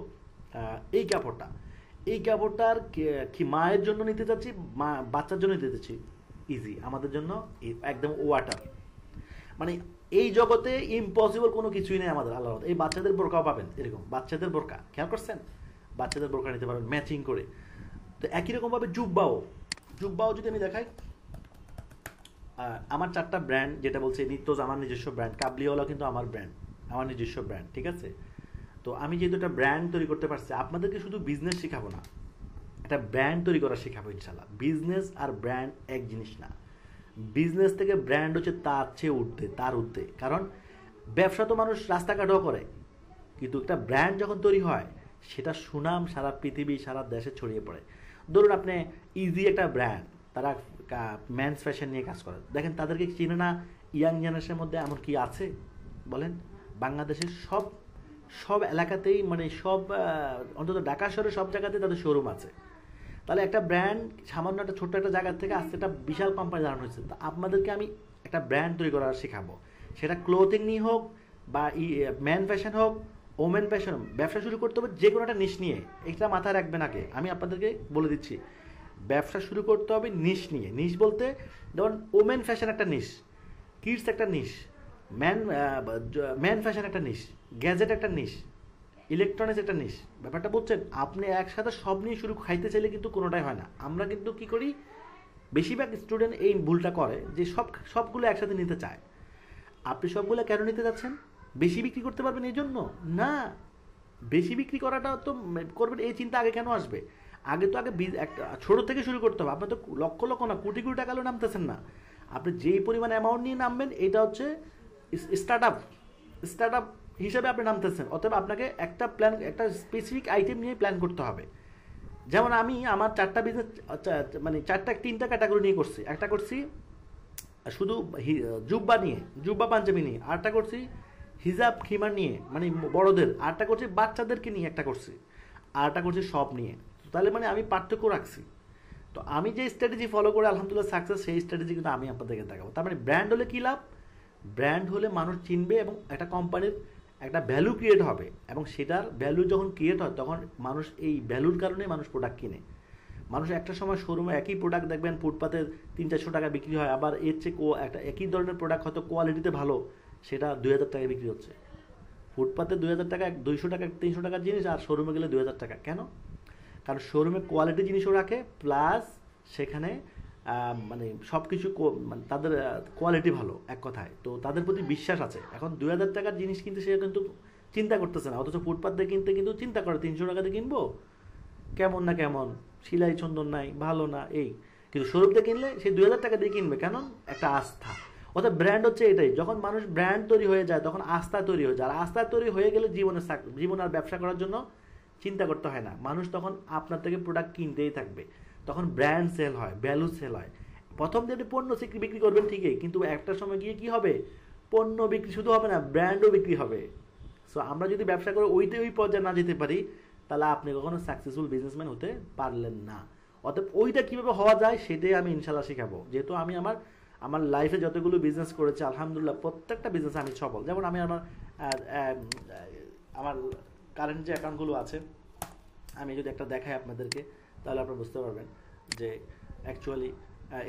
এই কাপড়টার কি মায়ের জন্য নিতে চাচ্ছি, বাচ্চার জন্য নিতে চাচ্ছি, ইজি আমাদের জন্য একদম ওয়াটার। মানে এই জগতে ইম্পসিবল কোনো কিছুই নেই আমাদের, আল্লাহ। এই বাচ্চাদের বোরকাও পাবেন, এরকম বাচ্চাদের বোরকা খেয়াল করছেন, বাচ্চাদের বোরকা নিতে পারবেন ম্যাচিং করে। তো একই রকমভাবে জুব্বাও যদি আমি দেখাই, আমার 4টা ব্র্যান্ড, যেটা বলছে নিত্যজ আমার নিজস্ব ব্র্যান্ড, কাবলিওয়ালা কিন্তু আমার ব্র্যান্ড, আমার নিজস্ব ব্র্যান্ড, ঠিক আছে। তো আমি যেহেতু একটা ব্র্যান্ড তৈরি করতে পারছি, আপনাদেরকে শুধু বিজনেস শেখাবো না, একটা ব্র্যান্ড তৈরি করা শেখাবো ইনশাল্লাহ। বিজনেস আর ব্র্যান্ড এক জিনিস না, বিজনেস থেকে ব্র্যান্ড হচ্ছে তার চেয়ে ঊর্ধ্বে। কারণ ব্যবসা তো মানুষ রাস্তাঘাটেও করে, কিন্তু একটা ব্র্যান্ড যখন তৈরি হয়, সেটা সুনাম সারা পৃথিবী, সারা দেশে ছড়িয়ে পড়ে। ধরুন আপনি ইজি একটা ব্র্যান্ড, তারা মেন্স ফ্যাশন নিয়ে কাজ করে, দেখেন তাদেরকে চিনে না ইয়াং জেনারেশনের মধ্যে এমন কি আছে বলেন? বাংলাদেশের সব এলাকাতেই, মানে অন্তত ঢাকা শহরে সব জায়গাতেই তাদের শোরুম আছে। তাহলে একটা ব্র্যান্ড সামান্য একটা ছোট্ট একটা জায়গা থেকে আজকে একটা বিশাল কোম্পানি দাঁড়ানো হয়েছে। তো আপনাদেরকে আমি একটা ব্র্যান্ড তৈরি করা শেখাবো, সেটা ক্লোথিং নিয়ে হোক, বা ম্যান ফ্যাশন হোক, ওমেন ফ্যাশন। ব্যবসা শুরু করতে হবে যে কোনো একটা নিশ নিয়ে, এটা মাথায় রাখবেন আগে। আমি আপনাদেরকে বলে দিচ্ছি, ব্যবসা শুরু করতে হবে নিশ নিয়ে। নিশ বলতে যেমন ওমেন ফ্যাশন একটা নিশ, কিডস একটা নিশ, ম্যান ফ্যাশন একটা নিশ, গ্যাজেট একটা নিশ, ইলেকট্রনিক্স একটা নিশ। ব্যাপারটা বলছেন, আপনি একসাথে সব নিয়ে শুরু খাইতে চাইলে কিন্তু কোনোটাই হয় না। আমরা কিন্তু কি করি, বেশিরভাগ স্টুডেন্ট এই ভুলটা করে যে সবগুলো একসাথে নিতে চায়। আপনি সবগুলো কেন নিতে যাচ্ছেন? বেশি বিক্রি করতে পারবেন এই জন্য না। বেশি বিক্রি করাটা তো করবেন, এই চিন্তা আগে কেন আসবে? আগে একটা ছোট থেকে শুরু করতে হবে। আপনি তো লক্ষ না কোটি টাকা নামতেছেন না। আপনি যেই পরিমাণ অ্যামাউন্ট নিয়ে নামবেন, এটা হচ্ছে স্টার্ট আপ হিসাবে আপনি নামতেছেন। অতএব আপনাকে একটা প্ল্যান, একটা স্পেসিফিক আইটেম নিয়ে প্ল্যান করতে হবে। যেমন আমি আমার 4টা বিজনেস, মানে 3টা ক্যাটাগরি নিয়ে করছি। একটা করছি শুধু জুব্বা পাঞ্জাবি নিয়ে, আরটা করছি হিজাব খিমার নিয়ে, মানে বড়দের, আরটা করছি বাচ্চাদেরকে নিয়ে, একটা করছি, আরটা করছি সব নিয়ে। তাহলে মানে আমি পার্থক্য রাখছি। তো আমি যে স্ট্র্যাটেজি ফলো করে আলহামদুলিল্লাহ সাকসেস, সেই স্ট্র্যাটেজি কিন্তু আমি আপনাদেরকে দেখাবো। তার মানে ব্র্যান্ড হলে কী লাভ? ব্র্যান্ড হলে মানুষ চিনবে এবং একটা কোম্পানির একটা ভ্যালু ক্রিয়েট হবে, এবং সেটার ভ্যালু যখন ক্রিয়েট হয়, তখন মানুষ এই ভ্যালুর কারণে মানুষ প্রোডাক্ট কিনে। মানুষ একটা সময় শোরুমে একই প্রোডাক্ট দেখবেন ফুটপাতে 300-400 টাকা বিক্রি হয়, আবার এর চেয়ে একটা একই ধরনের প্রোডাক্ট হয়তো কোয়ালিটিতে ভালো, সেটা 2000 টাকায় বিক্রি হচ্ছে। ফুটপাতে 2000 টাকা, 200 টাকা, 300 টাকার জিনিস, আর শোরুমে গেলে 2000 টাকা। কেন? কারণ শোরুমে কোয়ালিটি জিনিসও রাখে, প্লাস সেখানে মানে সব কিছু, মানে তাদের কোয়ালিটি ভালো, এক কথায়। তো তাদের প্রতি বিশ্বাস আছে। এখন 2000 টাকার জিনিস কিনতে সে কিন্তু চিন্তা করতেছে না, অথচ ফুটপাত দিয়ে কিনতে কিন্তু চিন্তা করে 300 টাকাতে কিনবো, কেমন না কেমন, সিলাই সুন্দর নাই, ভালো না, এই। কিন্তু শোরুমতে কিনলে সে 2000 টাকা দিয়ে কিনবে, কেন? একটা আস্থা। অর্থাৎ ব্র্যান্ড হচ্ছে এটাই। যখন মানুষ ব্র্যান্ড তৈরি হয়ে যায়, তখন আস্থা তৈরি হয়ে যায়। আর আস্থা তৈরি হয়ে গেলে জীবন আর ব্যবসা করার জন্য চিন্তা করতে হয় না। মানুষ তখন আপনার থেকে প্রোডাক্ট কিনতেই থাকবে। তখন ব্র্যান্ড সেল হয়, ভ্যালু সেল হয়। প্রথম দিয়ে আপনি পণ্য বিক্রি করবেন ঠিকই, কিন্তু একটা সময় গিয়ে কি হবে, পণ্য বিক্রি শুধু হবে না, ব্র্যান্ডও বিক্রি হবে। সো আমরা যদি ব্যবসা করে ওই পর্যায়ে না যেতে পারি, তাহলে আপনি কখনো সাকসেসফুল বিজনেসম্যান হতে পারলেন না। অতএব ওইটা কীভাবে হওয়া যায়, সেটাই আমি ইনশাল্লাহ শেখাবো। যেহেতু আমি আমার লাইফে যতগুলো বিজনেস করেছি, আলহামদুলিল্লাহ প্রত্যেকটা বিজনেস আমি সফল। যেমন আমি আমার কারেন্ট যে অ্যাকাউন্টগুলো আছে, আমি যদি একটা দেখাই আপনাদেরকে, তাহলে আপনারা বুঝতে পারবেন যে অ্যাকচুয়ালি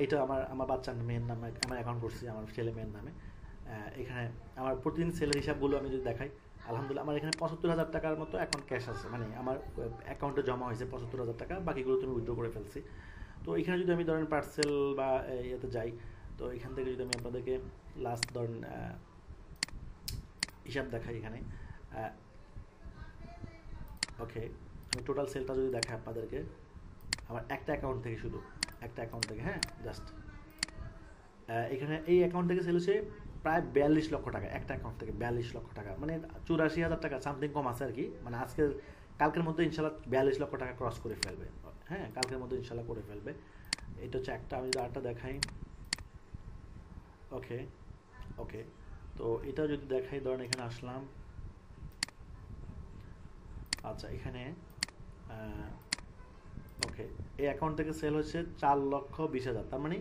এটা আমার বাচ্চার মেয়ের নামে আমার অ্যাকাউন্ট করছি, আমার ছেলে মেয়ের নামে। এখানে আমার প্রতিদিন সেলের হিসাবগুলো আমি যদি দেখাই, আলহামদুলিল্লাহ আমার এখানে ৭৫,০০০ টাকার মতো এখন ক্যাশ আছে, মানে আমার অ্যাকাউন্টে জমা হয়েছে ৭৫,০০০ টাকা, বাকিগুলো তুমি উইথড্র করে ফেলছি। তো এখানে যদি আমি ধরেন পার্সেল বা ইয়েতে যাই, তো এখান থেকে যদি আমি আপনাদেরকে লাস্ট ধরেন হিসাব দেখাই এখানে, ওকে আমি টোটাল সেলটা যদি দেখাই আপনাদেরকে আমার একটা অ্যাকাউন্ট থেকে, শুধু একটা অ্যাকাউন্ট থেকে, হ্যাঁ জাস্ট এখানে এই অ্যাকাউন্ট থেকে সেল হচ্ছে প্রায় ৪২ লক্ষ টাকা, একটা অ্যাকাউন্ট থেকে ৪২ লক্ষ টাকা, মানে ৮৪,০০০ টাকা সামথিং কম আছে আর কি, মানে আজকে কালকের মধ্যে ইনশাল্লাহ ৪২ লক্ষ টাকা ক্রস করে ফেলবে, হ্যাঁ কালকের মধ্যে ইনশাল্লাহ করে ফেলবে। এটা হচ্ছে একটা, আমি যদি আরেকটা দেখাই, ওকে ওকে তো এটা যদি দেখাই ধরেন এখানে আসলাম, আচ্ছা এখানে ওকে এই অ্যাকাউন্ট থেকে সেল হচ্ছে ৪,২০,০০০, তার মানে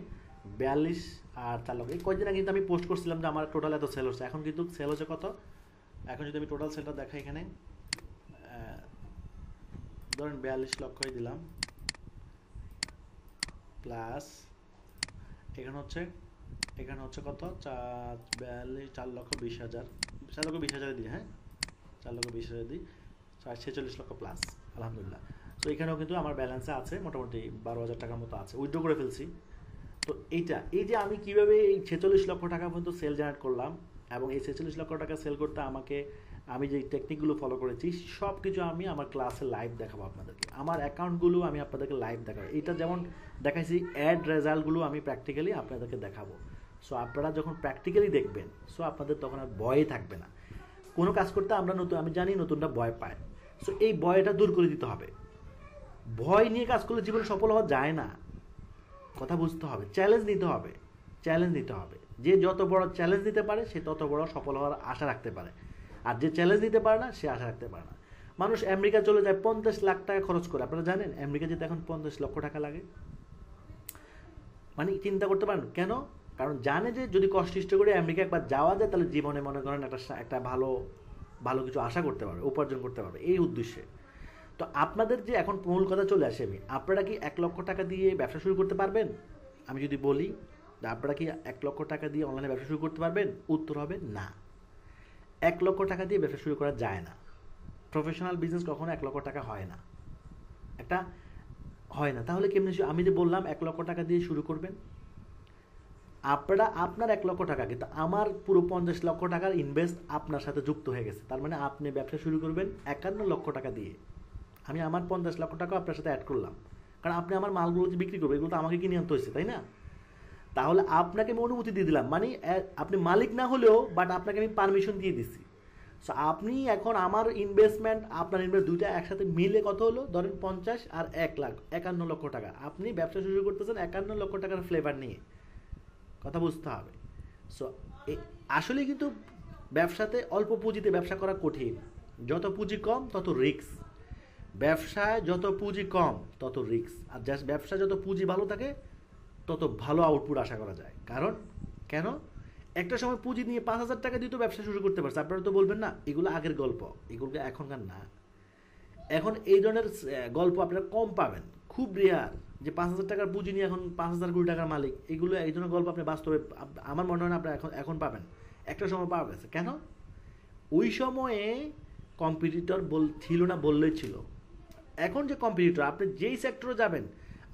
৪২ আর ৪ লক্ষ। এই কয়েকদিন আগে কিন্তু আমি পোস্ট করছিলাম যে আমার টোটাল এত সেল হচ্ছে, এখন কিন্তু সেল হচ্ছে কত, এখন যদি আমি টোটাল সেলটা দেখাই এখানে ধরেন ৪২ লক্ষই দিলাম, প্লাস এখানে হচ্ছে কত ৪,৪,২০,০০০, ৪,২০,০০০ দিই, হ্যাঁ ৪,২০,০০০ দিই, ৪,৪৬ লক্ষ প্লাস আলহামদুলিল্লাহ। তো এখানেও কিন্তু আমার ব্যালেন্সে আছে মোটামুটি ১২,০০০ টাকার মতো আছে, উইথড্র করে ফেলছি। তো এই যে আমি কিভাবে এই ৪৬ লক্ষ টাকা পর্যন্ত সেল জেনারেট করলাম, এবং এই ৪৬ লক্ষ টাকা সেল করতে আমি যে টেকনিকগুলো ফলো করেছি সব কিছু আমি আমার ক্লাসে লাইভ দেখাবো আপনাদেরকে, আমার অ্যাকাউন্টগুলো আমি আপনাদেরকে লাইভ দেখাবো। এটা যেমন দেখাইছি অ্যাড রেজাল্টগুলো আমি প্র্যাকটিক্যালি আপনাদেরকে দেখাবো। সো আপনারা যখন প্র্যাকটিক্যালি দেখবেন, সো আপনাদের তখন আর ভয়ই থাকবে না। কোনো কাজ করতে আমি জানি নতুনটা ভয় পায়, সো এই ভয়টা দূর করে দিতে হবে। ভয় নিয়ে কাজ করলে জীবনে সফল হওয়া যায় না, কথা বুঝতে হবে। চ্যালেঞ্জ নিতে হবে, যে যত বড় চ্যালেঞ্জ নিতে পারে সে তত বড় সফল হওয়ার আশা রাখতে পারে, আর যে চ্যালেঞ্জ নিতে পারে না সে আশা রাখতে পারে না। মানুষ আমেরিকা চলে যায় ৫০ লাখ টাকা খরচ করে, আপনারা জানেন আমেরিকা যেতে এখন ৫০ লক্ষ টাকা লাগে, মানে চিন্তা করতে পারেন কেন? কারণ জানে যে যদি কষ্ট করে আমেরিকা একবার যাওয়া যায় তাহলে জীবনে মনে করেন একটা ভালো কিছু আশা করতে পারবে, উপার্জন করতে পারবে, এই উদ্দেশ্যে। তো আপনাদের যে এখন মূল কথা চলে আসে, আপনারা কি ১ লক্ষ টাকা দিয়ে ব্যবসা শুরু করতে পারবেন? আমি যদি বলি আপনারা কি ১ লক্ষ টাকা দিয়ে অনলাইনে ব্যবসা শুরু করতে পারবেন? উত্তর হবে না। ১ লক্ষ টাকা দিয়ে ব্যবসা শুরু করা যায় না। প্রফেশনাল বিজনেস কখনো ১ লক্ষ টাকা হয় না, তাহলে কেমনি? আমি যে বললাম ১ লক্ষ টাকা দিয়ে শুরু করবেন, আপনার ১ লক্ষ টাকা, কিন্তু আমার পুরো ৫০ লক্ষ টাকার ইনভেস্ট আপনার সাথে যুক্ত হয়ে গেছে। তার মানে আপনি ব্যবসা শুরু করবেন ৫১ লক্ষ টাকা দিয়ে, আমি আমার ৫০ লক্ষ টাকা আপনার সাথে অ্যাড করলাম, কারণ আপনি আমার মালগুলো যে বিক্রি করবেন এগুলো তো আমাকে কিনে আনতে হয়েছে, তাই না? তাহলে আপনাকে আমি অনুমতি দিয়ে দিলাম, মানে আপনি মালিক না হলেও বাট আপনাকে আমি পারমিশন দিয়ে দিচ্ছি। সো আপনি এখন আমার ইনভেস্টমেন্ট আপনার ইনভেস্ট দুইটা একসাথে মিলে কত হলো, ধরেন ৫০ আর ৫১ লক্ষ টাকা, আপনি ব্যবসা শুরু করতেছেন ৫১ লক্ষ টাকার ফ্লেভার নিয়ে, কথা বুঝতে হবে। সো আসলে কিন্তু ব্যবসাতে অল্প পুঁজিতে ব্যবসা করা কঠিন, যত পুঁজি কম তত রিস্ক, ব্যবসায় যত পুঁজি কম তত রিস্ক, আর জাস্ট ব্যবসা যত পুঁজি ভালো থাকে তত ভালো আউটপুট আশা করা যায়। কারণ কেন? একটা সময় পুঁজি নিয়ে ৫,০০০ টাকা দিয়ে তো ব্যবসা শুরু করতে পারছে, আপনারা তো বলবেন না এগুলো আগের গল্প, এগুলো এখনকার না। এখন এই ধরনের গল্প আপনারা কম পাবেন, খুব রেয়ার যে ৫,০০০ টাকার পুঁজি নিয়ে এখন ৫,০০০ কোটি টাকার মালিক, এগুলো এই ধরনের গল্প আপনি বাস্তবে আমার মনে হয় না আপনারা এখন পাবেন, একটা সময় পাওয়া গেছে। কেন? ওই সময়ে কম্পিটিটর ছিল না বললেই ছিল। এখন যে কম্পিটিটর, আপনি যেই সেক্টরে যাবেন,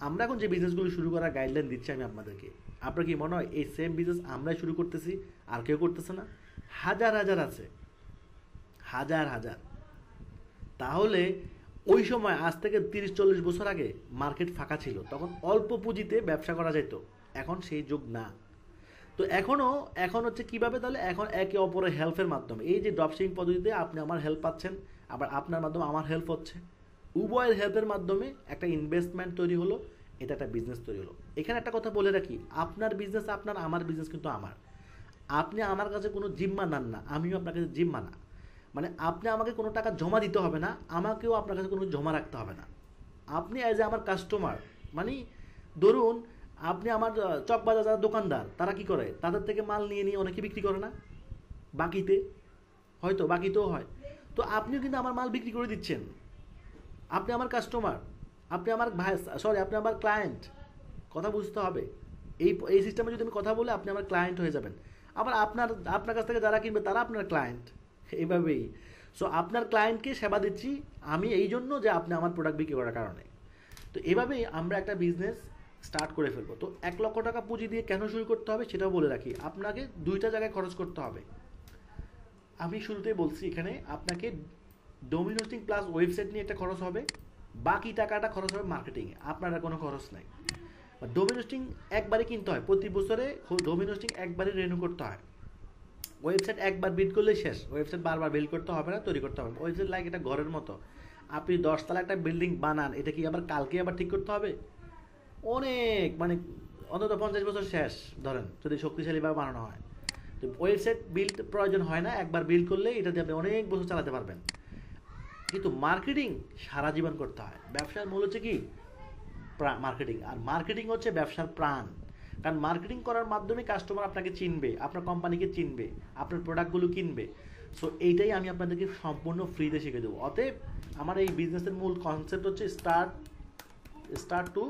আমরা এখন যে বিজনেসগুলো শুরু করার গাইডলাইন দিচ্ছি আমি আপনাদেরকে, আপনার কি মনে হয় এই সেম বিজনেস আমরাই শুরু করতেছি আর কেউ করতেছে না? হাজার আছে, হাজার। তাহলে ওই সময় আজ থেকে ৩০-৪০ বছর আগে মার্কেট ফাঁকা ছিল, তখন অল্প পুঁজিতে ব্যবসা করা যেত, এখন সেই যুগ না। তো এখন হচ্ছে কিভাবে? তাহলে এখন একে অপরের হেল্পের মাধ্যমে, এই যে ড্রপশিপিং পদ্ধতিতে আপনি আমার হেল্প পাচ্ছেন, আবার আপনার মাধ্যমে আমার হেল্প হচ্ছে, উভয়ের হেল্পের মাধ্যমে একটা ইনভেস্টমেন্ট তৈরি হলো, এটা একটা বিজনেস তৈরি হলো। এখানে একটা কথা বলে রাখি, আপনার বিজনেস আপনার, আমার বিজনেস কিন্তু আমার। আপনি আমার কাছে কোনো জিম্মা নেন না, আমিও আপনার কাছে জিম্মা না। মানে আপনি আমাকে কোনো টাকা জমা দিতে হবে না, আমাকেও আপনার কাছে কোনো জমা রাখতে হবে না। আপনি অ্যাজ এ আমার কাস্টমার, মানে ধরুন আপনি আমার চকবাজার যারা দোকানদার তারা কি করে, তাদের থেকে মাল নিয়ে অনেকে বিক্রি করে না বাকিতেও হয়, তো আপনিও কিন্তু আমার মাল বিক্রি করে দিচ্ছেন। আপনি আমার কাস্টমার, আপনি আমার আপনি আমার ক্লায়েন্ট, কথা বুঝতে হবে। এই সিস্টেমে যদি আমি কথা বলে আপনি আমার ক্লায়েন্ট হয়ে যাবেন। আবার আপনার আপনার কাছ থেকে যারা কিনবে তারা আপনার ক্লায়েন্ট, এইভাবেই। সো আপনার ক্লায়েন্টকে সেবা দিচ্ছি আমি এই জন্য যে আপনি আমার প্রোডাক্ট বিক্রি করার কারণে। তো এভাবেই আমরা একটা বিজনেস স্টার্ট করে ফেলবো। তো 1,00,000 টাকা পুঁজি দিয়ে কেন শুরু করতে হবে সেটাও বলে রাখি, আপনাকে দুইটা জায়গায় খরচ করতে হবে। আমি শুরুতেই বলছি এখানে আপনাকে ডোমেইন হোস্টিং প্লাস ওয়েবসাইট নিয়ে একটা খরচ হবে, বাকি টাকাটা খরচ হবে মার্কেটিংয়ে, আপনার আর কোনো খরচ নাই। ডোমেইন হোস্টিং একবারে কিনতে হয়, প্রতি বছরে ডোমেইন হোস্টিং একবারে রিনিউ করতে হয়। ওয়েবসাইট একবার বিল্ড করলে শেষ, ওয়েবসাইট বারবার বিল্ড করতে হবে না, তৈরি করতে হবে না। ওয়েবসাইট লাইক এটা ঘরের মতো, আপনি 10 তলা একটা বিল্ডিং বানান, এটা কি আবার কালকে আবার ঠিক করতে হবে? অনেক মানে অন্তত 50 বছর শেষ ধরেন যদি শক্তিশালীভাবে বানানো হয়। তো ওয়েবসাইট বিল্ড প্রয়োজন হয় না, একবার বিল্ড করলে এটা দিয়ে আপনি অনেক বছর চালাতে পারবেন। কিন্তু মার্কেটিং সারা জীবন করতে হয়। ব্যবসার মূল হচ্ছে কি মার্কেটিং, আর মার্কেটিং হচ্ছে ব্যবসার প্রাণ। কারণ মার্কেটিং করার মাধ্যমে কাস্টমার আপনাকে চিনবে, আপনার কোম্পানিকে চিনবে, আপনার প্রোডাক্টগুলো কিনবে। সো এইটাই আমি আপনাদেরকে সম্পূর্ণ ফ্রিতে শিখে দেবো। অতএব আমার এই বিজনেসের মূল কনসেপ্ট হচ্ছে স্টার্ট টু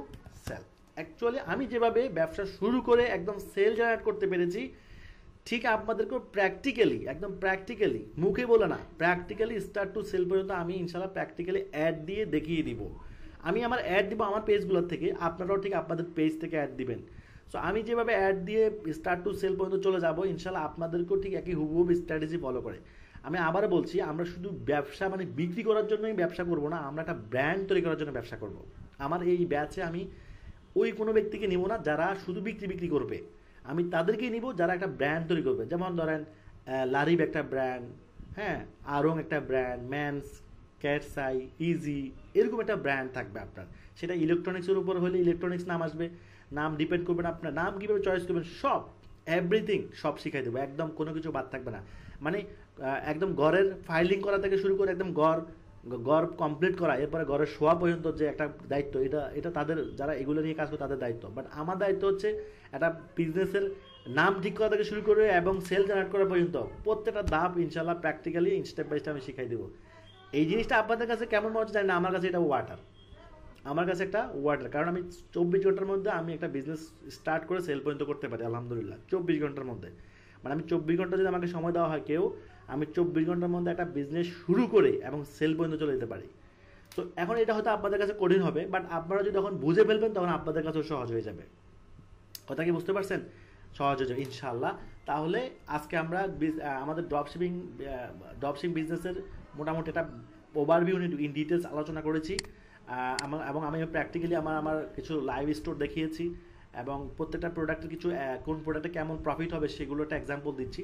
সেল। অ্যাকচুয়ালি আমি যেভাবে ব্যবসা শুরু করে একদম সেল জেনারেট করতে পেরেছি, ঠিক আপনাদেরকেও প্র্যাকটিক্যালি, একদম প্র্যাকটিক্যালি, মুখে বলে না, প্র্যাকটিক্যালি স্টার্ট টু সেল পর্যন্ত আমি ইনশাল্লাহ প্র্যাকটিক্যালি অ্যাড দিয়ে দেখিয়ে দিব। আমি আমার অ্যাড দিব আমার পেজগুলোর থেকে, আপনারাও ঠিক আপনাদের পেজ থেকে অ্যাড দিবেন। সো আমি যেভাবে অ্যাড দিয়ে স্টার্ট টু সেল পর্যন্ত চলে যাব, ইনশাল্লাহ আপনাদেরকেও ঠিক একই হুবহু স্ট্র্যাটেজি ফলো করে। আমি আবার বলছি, আমরা শুধু ব্যবসা মানে বিক্রি করার জন্যই ব্যবসা করব না, আমরা একটা ব্র্যান্ড তৈরি করার জন্য ব্যবসা করব। আমার এই ব্যাচে আমি ওই কোনো ব্যক্তিকে নিব না যারা শুধু বিক্রি করবে, আমি তাদেরকেই নিব যারা একটা ব্র্যান্ড তৈরি করবে। যেমন ধরেন লারিব একটা ব্র্যান্ড, হ্যাঁ, আরং একটা ব্র্যান্ড, ম্যানস, ক্যাটসাই, ইজি, এরকম একটা ব্র্যান্ড থাকবে আপনার। সেটা ইলেকট্রনিক্সের উপর হলে ইলেকট্রনিক্স নাম আসবে, নাম ডিপেন্ড করবেন আপনার নাম কীভাবে চয়েস করবেন, সব এভরিথিং সব শিখাই দেবো, একদম কোনো কিছু বাদ থাকবে না। মানে একদম ঘরের ফাইলিং করা থেকে শুরু করে একদম ঘর কমপ্লিট করা, এরপরে ঘরের শোয়া পর্যন্ত যে একটা দায়িত্ব, এটা তাদের যারা এগুলো নিয়ে কাজ করে তাদের দায়িত্ব। বাট আমার দায়িত্ব হচ্ছে একটা বিজনেসের নাম ঠিক করা থেকে শুরু করে এবং সেল জেনারেট করা পর্যন্ত প্রত্যেকটা ধাপ ইনশাল্লাহ প্র্যাকটিক্যালি স্টেপ বাই স্টেপ আমি শিখাই দেবো। এই জিনিসটা আপনাদের কাছে কেমন মনে হচ্ছে জানি না, আমার কাছে এটা ওয়াটার, আমার কাছে একটা ওয়াটার। কারণ আমি 24 ঘন্টার মধ্যে আমি একটা বিজনেস স্টার্ট করে সেল পর্যন্ত করতে পারি আলহামদুলিল্লাহ, 24 ঘন্টার মধ্যে। মানে আমি 24 ঘন্টা যদি আমাকে সময় দেওয়া হয় কেউ, আমি 24 ঘন্টার মধ্যে একটা বিজনেস শুরু করে এবং সেল পর্যন্ত চলে যেতে পারি। তো এখন এটা হয়তো আপনাদের কাছে কঠিন হবে, বাট আপনারা যদি যখন বুঝে ফেলবেন তখন আপনাদের কাছেও সহজ হয়ে যাবে। কথা কি বুঝতে পারছেন? সহজ হয়ে যাবে ইনশাআল্লাহ। তাহলে আজকে আমরা আমাদের ড্রপশিপিং বিজনেসের মোটামুটি একটা ওভারভিউ ইন ডিটেলস আলোচনা করেছি, এবং আমি প্র্যাকটিক্যালি আমার কিছু লাইভ স্টোর দেখিয়েছি, এবং প্রত্যেকটা প্রোডাক্টের কিছু কোন প্রোডাক্টে কেমন প্রফিট হবে সেগুলো একটা এক্সাম্পল দিচ্ছি।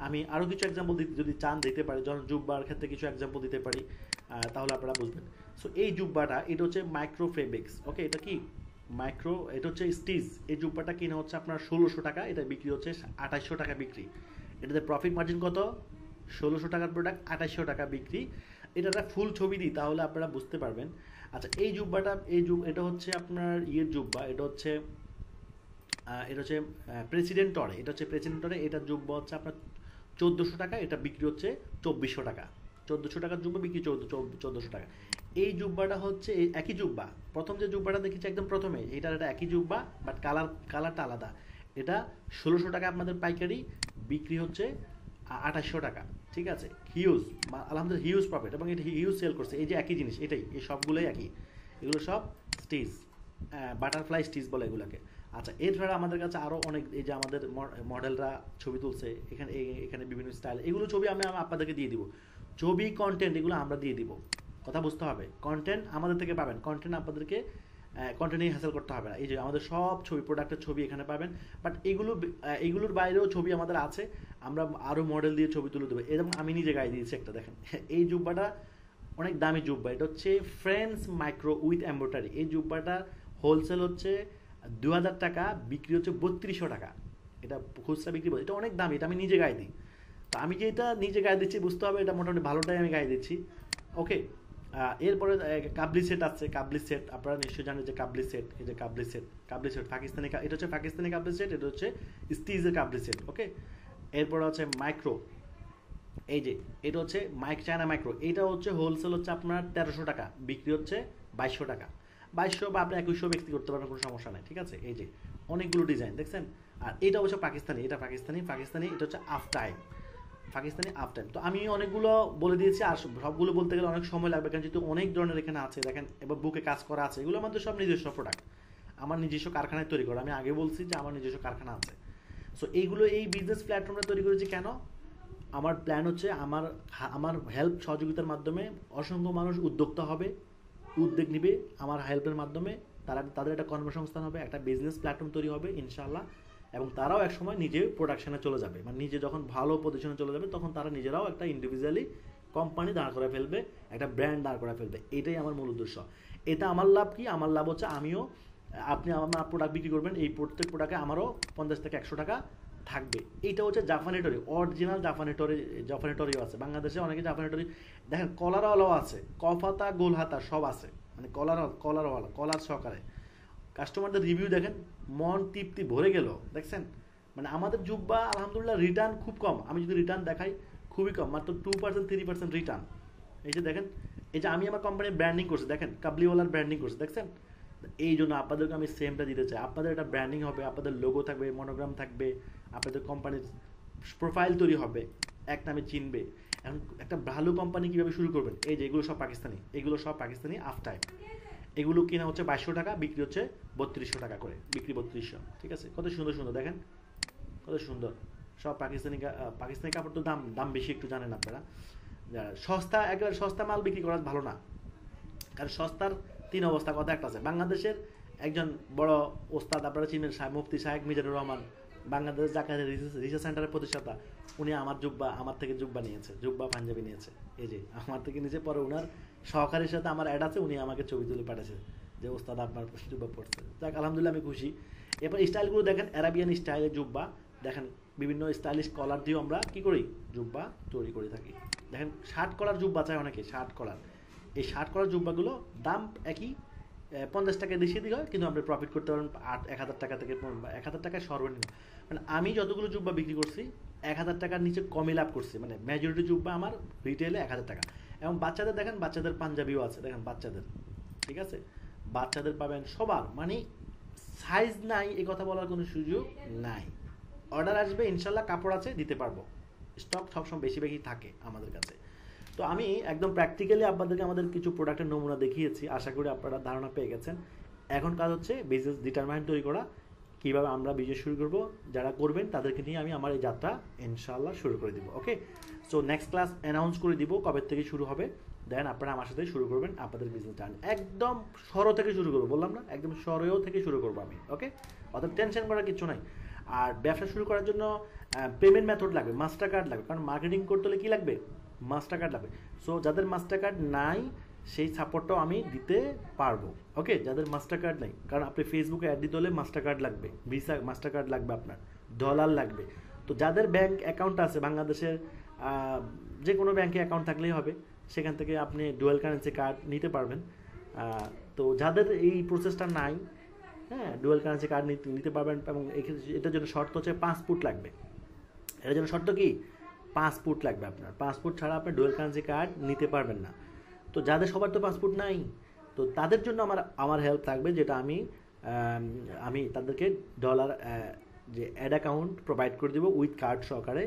আমি আরও কিছু এক্সাম্পল যদি চান দিতে পারি, যেমন জুব্বার ক্ষেত্রে কিছু এক্সাম্পল দিতে পারি, তাহলে আপনারা বুঝবেন। সো এই জুব্বাটা এটা হচ্ছে মাইক্রো ফেব্রিক্স, ওকে, এটা কি মাইক্রো, এটা হচ্ছে স্টিচ। এই জুব্বাটা কিনা হচ্ছে আপনার 1600 টাকা, এটা বিক্রি হচ্ছে 2800 টাকা বিক্রি। এটাতে প্রফিট মার্জিন কত? 1600 টাকার প্রোডাক্ট 2800 টাকা বিক্রি। এটা একটা ফুল ছবি দিই তাহলে আপনারা বুঝতে পারবেন। আচ্ছা, এই জুব্বাটা এটা হচ্ছে আপনার জুব্বা, এটা হচ্ছে প্রেসিডেন্ট টরে, এটা হচ্ছে প্রেসিডেন্ট টরে, এটার জুব্বা হচ্ছে আপনার 1400 টাকা, এটা বিক্রি হচ্ছে 2400 টাকা। 1400 টাকার জুব্বা বিক্রি 1400 টাকা। এই জুব্বাটা হচ্ছে একই জুব্বা, প্রথম যে জুব্বাটা দেখেছি একদম প্রথমে, এটার এটা একই জুব্বা, বাট কালারটা আলাদা। এটা 1600 টাকা আপনাদের পাইকারি, বিক্রি হচ্ছে 2800 টাকা। ঠিক আছে, হিউজ, আলহামদুলিল্লাহ হিউজ প্রফিট, এবং এটা হিউজ সেল করছে। এই যে একই জিনিস, এটাই, এই সবগুলোই একই, এগুলো সব স্টিচ, বাটারফ্লাই স্টিচ বলে এগুলোকে। আচ্ছা, এছাড়া আমাদের কাছে আরও অনেক, এই যে আমাদের মডেলরা ছবি তুলছে এখানে বিভিন্ন স্টাইল, এগুলো ছবি আমি আপনাদেরকে দিয়ে দিব। ছবি, কন্টেন্ট, এগুলো আমরা দিয়ে দিব। কথা বুঝতে হবে, কন্টেন্ট আমাদের থেকে পাবেন, কন্টেন্ট আপনাদেরকে কন্টেন্টই হ্যাসেল করতে হবে না। এই যে আমাদের সব ছবি, প্রোডাক্টের ছবি এখানে পাবেন, বাট এগুলোর বাইরেও ছবি আমাদের আছে, আমরা আরও মডেল দিয়ে ছবি তুলে দেবো। এরকম আমি নিজে গায়ে দিয়েছি একটা, দেখেন এই জুব্বাটা অনেক দামি জুব্বা, এটা হচ্ছে ফ্রেন্ডস মাইক্রো উইথ এমব্রয়ডারি। এই জুব্বাটা হোলসেল হচ্ছে 2000 টাকা, বিক্রি হচ্ছে 3200 টাকা। এটা খুচরা বিক্রি, এটা অনেক দামি, এটা আমি নিজে গায়ে দিই। তো আমি যে এটা নিজে গায়ে দিচ্ছি বুঝতে হবে এটা মোটামুটি ভালোটাই আমি গায়ে দিচ্ছি, ওকে। এরপরে কাবলি সেট আছে, কাবলি সেট আপনারা নিশ্চয়ই জানেন যে কাবলি সেট, এই যে কাবলি সেট পাকিস্তানি, এটা হচ্ছে পাকিস্তানি কাবলি সেট, এটা হচ্ছে স্টিজের কাবলি সেট, ওকে। এরপরে হচ্ছে মাইক্রো, এই যে এটা হচ্ছে চায়না মাইক্রো, এটা হচ্ছে হোলসেল হচ্ছে আপনার 1300 টাকা, বিক্রি হচ্ছে 2200 টাকা। 2200 বা আপনি 2100 বিক্রি করতে পারবেন, কোনো সমস্যা নেই, ঠিক আছে। এই যে অনেকগুলো ডিজাইন দেখছেন, আর এটা অবশ্য পাকিস্তানি, এটা পাকিস্তানি, এটা হচ্ছে আফ টাইম, পাকিস্তানি আপ টাইম। তো আমি অনেকগুলো বলে দিয়েছি, আর সবগুলো বলতে গেলে অনেক সময় লাগবে, কারণ যেহেতু অনেক ধরনের এখানে আছে, দেখেন এবার বুকে কাজ করা আছে, এগুলো আমাদের সব নিজস্ব প্রোডাক্ট, আমার নিজস্ব কারখানায় তৈরি করা। আমি আগে বলছি যে আমার নিজস্ব কারখানা আছে। সো এইগুলো এই বিজনেস প্ল্যাটফর্মটা তৈরি করেছি কেন? আমার প্ল্যান হচ্ছে আমার হেল্প সহযোগিতার মাধ্যমে অসংখ্য মানুষ উদ্যোক্তা হবে, উদ্যোগ নিবে আমার হেল্পের মাধ্যমে, তাদের একটা কর্মসংস্থান হবে, একটা বিজনেস প্ল্যাটফর্ম তৈরি হবে ইনশাআল্লাহ, এবং তারাও একসময় নিজে প্রোডাকশনে চলে যাবে, মানে নিজে যখন ভালো পজিশনে চলে যাবে তখন তারা নিজেরাও একটা ইন্ডিভিজুয়ালি কোম্পানি দাঁড় করে ফেলবে, একটা ব্র্যান্ড দাঁড় করে ফেলবে। এটাই আমার মূল উদ্দেশ্য। এটা আমার লাভ কি? আমার লাভ হচ্ছে আপনি আমার প্রোডাক্ট বিক্রি করবেন, এই প্রত্যেক প্রোডাক্টে আমারও 50 থেকে 100 টাকা থাকবে। এইটা হচ্ছে জাফানেটরি, অরিজিনাল জাফানেটরিও আছে বাংলাদেশে, অনেকে জাফানেটরি দেখেন, কলারওয়ালাও আছে, কফাতা গোলহাতা সব আছে, মানে কলারওয়ালা কলার সহকারে। কাস্টমারদের রিভিউ দেখেন, মন তৃপ্তি ভরে গেল, দেখছেন? মানে আমাদের জুব্বা আলহামদুলিল্লাহ রিটার্ন খুব কম, আমি যদি রিটার্ন দেখাই খুবই কম, মাত্র 2% 3% রিটার্ন। এই যে দেখেন, এই যে আমি আমার কোম্পানির ব্র্যান্ডিং করছি, দেখেন কাবলিওয়ালার ব্র্যান্ডিং করছি, দেখছেন? এই জন্য আপনাদেরকে আমি সেমটা দিতে চাই, আপনাদের একটা ব্র্যান্ডিং হবে, আপনাদের লোগো থাকবে, মনোগ্রাম থাকবে, আপনাদের কোম্পানির প্রোফাইল তৈরি হবে, এক নামে চিনবে। এখন একটা ভালো কোম্পানি কীভাবে শুরু করবেন? এই যে এগুলো সব পাকিস্তানি আফ টাইম, এগুলো কিনা হচ্ছে 2200 টাকা, বিক্রি হচ্ছে 3200 টাকা করে, বিক্রি 3200। ঠিক আছে? কত সুন্দর সুন্দর দেখেন, কত সুন্দর সব পাকিস্তানি কাপড়। তো দাম বেশি একটু জানেন আপনারা, সস্তা, একেবারে সস্তা মাল বিক্রি করা ভালো না, কারণ সস্তার 3 অবস্থা। কথা একটা আছে, বাংলাদেশের একজন বড় ওস্তাদ, আপনারা চিনেন, মুফতি শাহেক মিজানুর রহমান, বাংলাদেশ জাকাতের রিসার্চ সেন্টারের প্রতিষ্ঠাতা, উনি আমার থেকে জুব্বা নিয়েছে, জুব্বা পাঞ্জাবি নিয়েছে, এই যে আমার থেকে নিচে, পরে ওনার সহকারীর সাথে আমার অ্যাড আছে, উনি আমাকে ছবি তুলে পাঠাচ্ছে যে ওস্তাদ আপনার জুব্বা পড়ছে। যাক আলহামদুলিল্লাহ, আমি খুশি। এরপর স্টাইলগুলো দেখেন, অ্যারাবিয়ান স্টাইলের জুব্বা দেখেন, বিভিন্ন স্টাইলিশ কলার দিয়েও আমরা কি করি, জুব্বা তৈরি করে থাকি। দেখেন শার্ট কলার জুব্বা চাই অনেকে, শার্ট কলার, এই শার্ট কলার জুব্বাগুলো দাম একই, 50 টাকা বেশি দিকে হয়, কিন্তু আপনি প্রফিট করতে পারেন 1000 টাকা থেকে 1000 টাকায় সর্বনিম্ন। মানে আমি যতগুলো জুব্বা বিক্রি করছি 1000 টাকার নিচে কমই লাভ করছি, মানে মেজরিটি জুব্বা আমার রিটেলে 1000 টাকা। এবং বাচ্চাদের দেখেন, বাচ্চাদের পাঞ্জাবিও আছে, দেখেন বাচ্চাদের, ঠিক আছে? বাচ্চাদের পাবেন সবার, মানে সাইজ নাই এই কথা বলার কোনো সুযোগ নাই। অর্ডার আসবে ইনশাল্লাহ, কাপড় আছে, দিতে পারবো, স্টক সবসময় বেশি বেশি থাকে আমাদের কাছে। তো আমি একদম প্র্যাকটিক্যালি আপনাদেরকে আমাদের কিছু প্রোডাক্টের নমুনা দেখিয়েছি, আশা করি আপনারা ধারণা পেয়ে গেছেন। এখন কাজ হচ্ছে বিজনেস ডিটারমাইন্ড তৈরি করা, কীভাবে আমরা বিজনেস শুরু করব, যারা করবেন তাদেরকে নিয়ে আমি আমার এই যাত্রা ইনশাআল্লাহ শুরু করে দিব। ওকে, সো নেক্সট ক্লাস অ্যানাউন্স করে দিব কবে থেকে শুরু হবে, দেন আপনারা আমার সাথে শুরু করবেন আপনাদের বিজনেস টার্ন। একদম সর থেকে শুরু করবো, বললাম না, একদম সরেও থেকে শুরু করবো আমি। ওকে, অর্থাৎ টেনশন করার কিছু নাই। আর ব্যবসা শুরু করার জন্য পেমেন্ট মেথড লাগবে, মাস্টার কার্ড লাগবে, কারণ মার্কেটিং করতে হলে কী লাগবে, মাস্টার কার্ড লাগবে। সো যাদের মাস্টার কার্ড নাই সেই সাপোর্টটাও আমি দিতে পারবো। ওকে, যাদের মাস্টার কার্ড নেই, কারণ আপনি ফেসবুকে অ্যাড দিতে হলে মাস্টার কার্ড লাগবে, ভিসা মাস্টার কার্ড লাগবে, আপনার ডলার লাগবে। তো যাদের ব্যাংক অ্যাকাউন্ট আছে বাংলাদেশের যে কোনো ব্যাংকে অ্যাকাউন্ট থাকলেই হবে, সেখান থেকে আপনি ডুয়াল কারেন্সি কার্ড নিতে পারবেন। তো যাদের এই প্রসেসটা নাই, হ্যাঁ, ডুয়াল কারেন্সি কার্ড নিতে পারবেন। এবং এটার জন্য শর্ত হচ্ছে পাসপোর্ট লাগবে। এটার জন্য শর্ত কি, পাসপোর্ট লাগবে আপনার, পাসপোর্ট ছাড়া আপনি ডুয়াল কারেন্সি কার্ড নিতে পারবেন না। তো যাদের সবার তো পাসপোর্ট নাই, তো তাদের জন্য আমার হেল্প থাকবে, যেটা আমি তাদেরকে ডলার যে অ্যাড অ্যাকাউন্ট প্রোভাইড করে দেবো উইথ কার্ড সহকারে।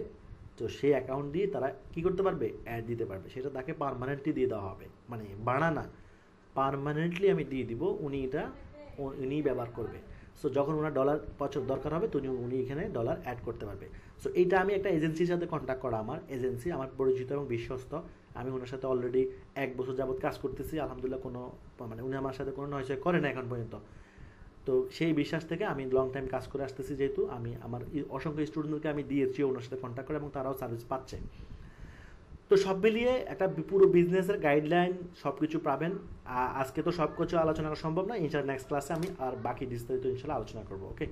তো সেই অ্যাকাউন্ট দিয়ে তারা কী করতে পারবে, অ্যাড দিতে পারবে। সেটা তাকে পার্মানেন্টলি দিয়ে দেওয়া হবে, মানে বাড়া না, পার্মানেন্টলি আমি দিয়ে দিব, উনি ব্যবহার করবে। সো যখন ওনার ডলার দরকার হবে তো উনি এখানে ডলার অ্যাড করতে পারবে। সো এইটা আমি একটা এজেন্সির সাথে কন্ট্যাক্ট করা, আমার এজেন্সি আমার পরিচিত এবং বিশ্বস্ত, আমি ওনার সাথে অলরেডি 1 বছর যাবৎ কাজ করতেছি, আলহামদুলিল্লাহ কোনো মানে উনি আমার সাথে কোনো নয় করে না এখন পর্যন্ত। তো সেই বিশ্বাস থেকে আমি লং টাইম কাজ করে আসতেছি, যেহেতু আমি আমার অসংখ্য স্টুডেন্টকে আমি দিয়েছি ওনার সাথে কন্ট্যাক্ট করে, এবং তারাও সার্ভিস পাচ্ছে। তো সব মিলিয়ে একটা পুরো বিজনেসের গাইডলাইন সব কিছু পাবেন। আজকে তো সব কিছু আলোচনা করা সম্ভব না, ইনশাআল্লাহ নেক্সট ক্লাসে আমি আর বাকি বিস্তারিত ইনশাআল্লাহ আলোচনা করবো। ওকে,